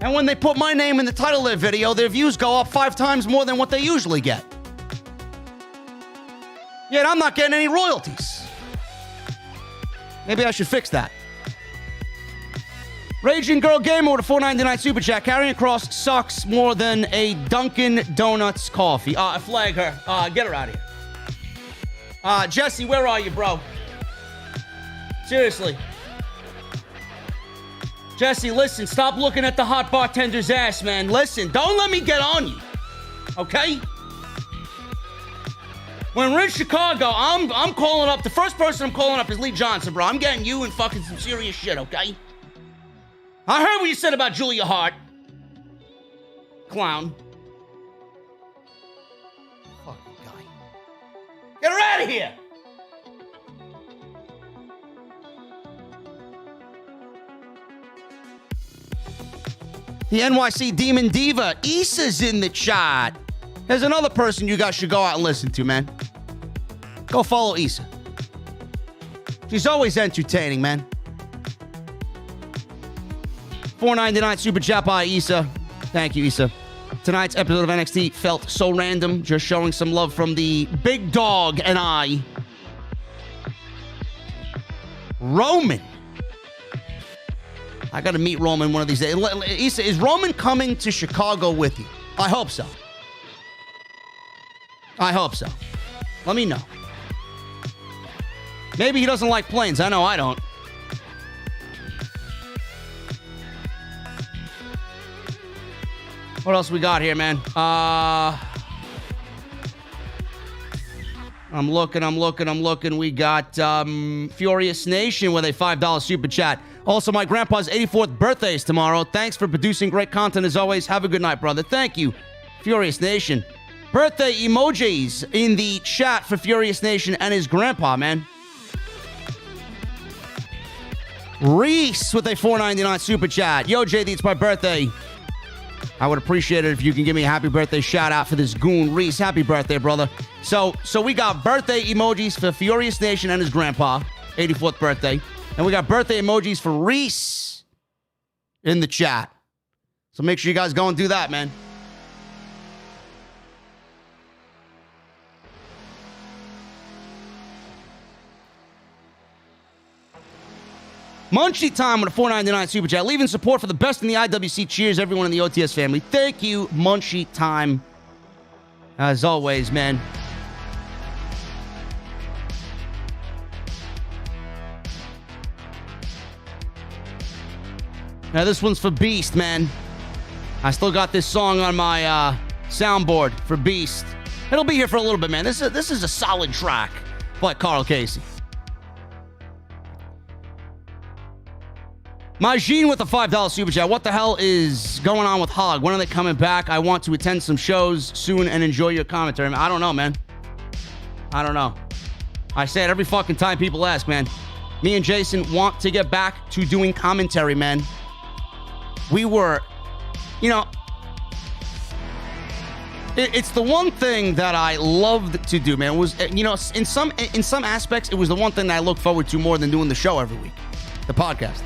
And when they put my name in the title of their video, their views go up 5 times more than what they usually get. Yet I'm not getting any royalties. Maybe I should fix that. Raging Girl Gamer with a $4.99 super chat. Karrion Kross sucks more than a Dunkin' Donuts coffee. Flag her. Get her out of here. Jessie, where are you, bro? Seriously. Jessie, listen. Stop looking at the hot bartender's ass, man. Listen, don't let me get on you. Okay? When we're in Chicago, I'm calling up. The first person I'm calling up is Lee Johnson, bro. I'm getting you in fucking some serious shit, okay? I heard what you said about Julia Hart. Clown. Fucking guy. Get her out of here! The NYC Demon Diva, Issa's in the chat. There's another person you guys should go out and listen to, man. Go follow Issa. She's always entertaining, man. $4.99 super chat by Issa. Thank you, Issa. Tonight's episode of NXT felt so random. Just showing some love from the big dog and I. Roman. I got to meet Roman one of these days. Issa, is Roman coming to Chicago with you? I hope so. I hope so. Let me know. Maybe he doesn't like planes. I know I don't. What else we got here, man? I'm looking. We got Furious Nation with a $5 super chat. Also, my grandpa's 84th birthday is tomorrow. Thanks for producing great content as always. Have a good night, brother. Thank you, Furious Nation. Birthday emojis in the chat for Furious Nation and his grandpa, man. Reese with a $4.99 super chat. Yo, JD, it's my birthday. I would appreciate it if you can give me a happy birthday shout out for this goon, Reese. Happy birthday, brother. So we got birthday emojis for Furious Nation and his grandpa, 84th birthday. And we got birthday emojis for Reese in the chat. So make sure you guys go and do that, man. Munchie Time with a $4.99 super chat. Leaving support for the best in the IWC. Cheers, everyone in the OTS family. Thank you, Munchie Time. As always, man. Now, this one's for Beast, man. I still got this song on my soundboard for Beast. It'll be here for a little bit, man. This is a solid track by Carl Casey. Majin with a $5 super chat. What the hell is going on with Hog? When are they coming back? I want to attend some shows soon and enjoy your commentary. I don't know, man. I don't know. I say it every fucking time people ask, man. Me and Jason want to get back to doing commentary, man. We were, you know, it's the one thing that I loved to do, man. It was, you know, in some aspects, it was the one thing that I look forward to more than doing the show every week, the podcast.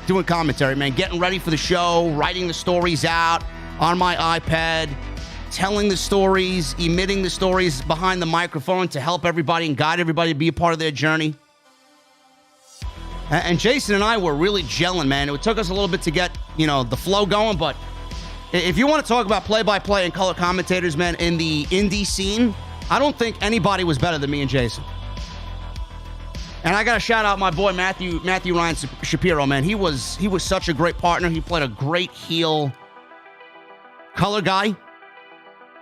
Doing commentary, man. Getting ready for the show, writing the stories out on my iPad, telling the stories, emitting the stories behind the microphone to help everybody and guide everybody to be a part of their journey. And Jason and I were really gelling, man. It took us a little bit to get, you know, the flow going, but if you want to talk about play-by-play and color commentators, man, in the indie scene, I don't think anybody was better than me and Jason. And I got to shout out my boy Matthew Ryan Shapiro, man. He was such a great partner. He played a great heel color guy.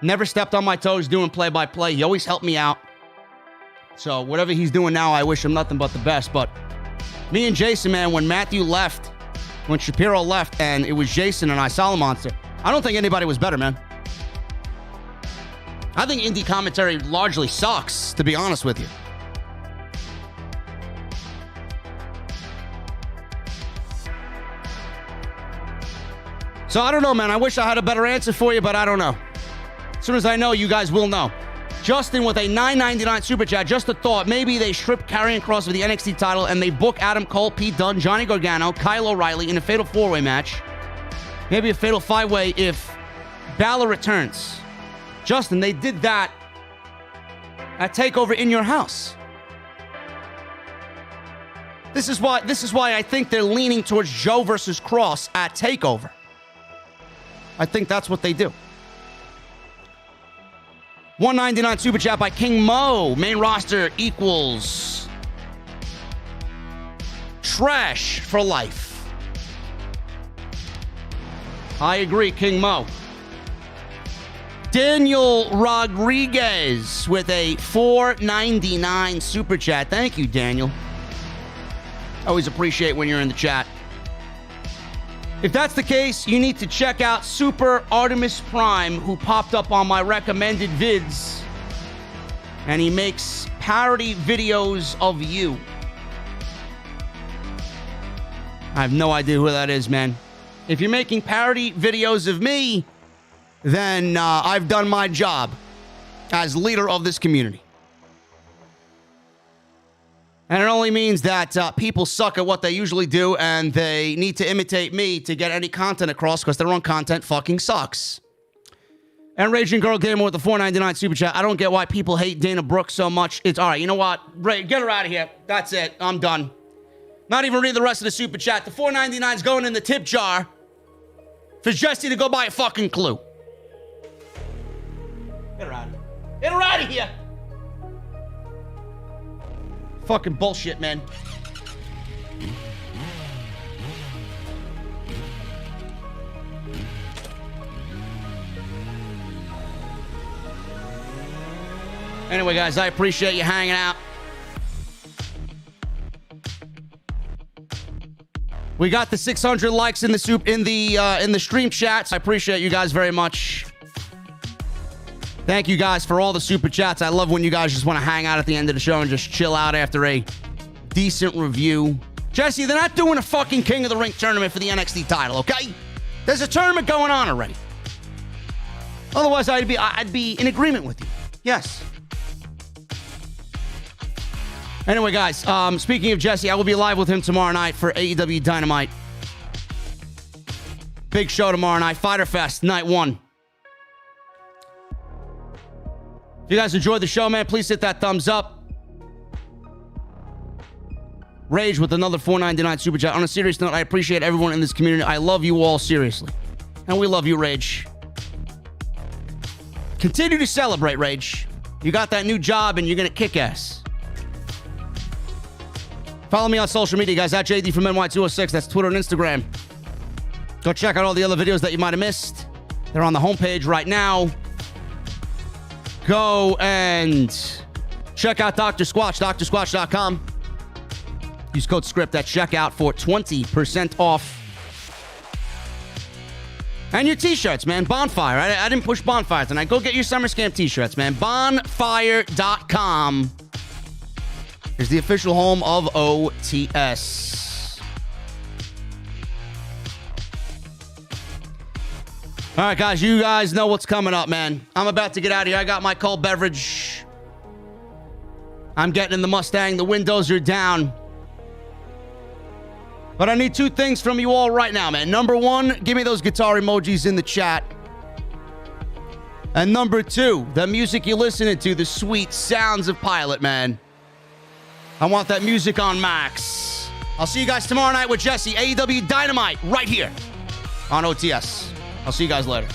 Never stepped on my toes doing play-by-play. He always helped me out. So whatever he's doing now, I wish him nothing but the best. But me and Jason, man, when Matthew left, when Shapiro left, and it was Jason and I, Solid Monster, I don't think anybody was better, man. I think indie commentary largely sucks, to be honest with you. So I don't know, man. I wish I had a better answer for you, but I don't know. As soon as I know, you guys will know. Justin with a $9.99 super chat. Just a thought. Maybe they strip Karrion Kross of the NXT title and they book Adam Cole, Pete Dunne, Johnny Gargano, Kyle O'Reilly in a fatal four-way match. Maybe a fatal five-way if Balor returns. Justin, they did that at TakeOver in your house. This is why I think they're leaning towards Joe versus Kross at TakeOver. I think that's what they do. $1.99 super chat by King Mo. Main roster equals trash for life. I agree, King Mo. Daniel Rodriguez with a $4.99 super chat. Thank you, Daniel. Always appreciate when you're in the chat. If that's the case, you need to check out Super Artemis Prime, who popped up on my recommended vids. And he makes parody videos of you. I have no idea who that is, man. If you're making parody videos of me, then I've done my job as leader of this community. And it only means that people suck at what they usually do, and they need to imitate me to get any content across because their own content fucking sucks. And Raging Girl Gamer with the $4.99 super chat. I don't get why people hate Dana Brooke so much. It's all right. You know what? Ray, get her out of here. That's it. I'm done. Not even read the rest of the super chat. The $4.99 is going in the tip jar for Jessie to go buy a fucking clue. Get her out of here. Get her out of here. Fucking bullshit, man. Anyway, guys, I appreciate you hanging out. We got the 600 likes in the stream chats. I appreciate you guys very much. Thank you guys for all the super chats. I love when you guys just want to hang out at the end of the show and just chill out after a decent review. Jessie, they're not doing a fucking King of the Ring tournament for the NXT title, okay? There's a tournament going on already. Otherwise, I'd be in agreement with you. Yes. Anyway, guys, speaking of Jessie, I will be live with him tomorrow night for AEW Dynamite. Big show tomorrow night. Fyter Fest, night 1. If you guys enjoyed the show, man, please hit that thumbs up. Rage with another $4.99 super chat. On a serious note, I appreciate everyone in this community. I love you all, seriously. And we love you, Rage. Continue to celebrate, Rage. You got that new job and you're going to kick ass. Follow me on social media, guys, at JDfromNY206. That's Twitter and Instagram. Go check out all the other videos that you might have missed. They're on the homepage right now. Go and check out Dr. Squatch, drsquatch.com. Use code SCRIPT at checkout for 20% off. And your t-shirts, man. Bonfire. I didn't push Bonfire tonight. Go get your summer scam t-shirts, man. Bonfire.com is the official home of OTS. All right, guys. You guys know what's coming up, man. I'm about to get out of here. I got my cold beverage. I'm getting in the Mustang. The windows are down. But I need two things from you all right now, man. Number one, give me those guitar emojis in the chat. And number two, the music you're listening to, the sweet sounds of Pilot, man. I want that music on max. I'll see you guys tomorrow night with Jessie, AEW Dynamite, right here on OTS. I'll see you guys later.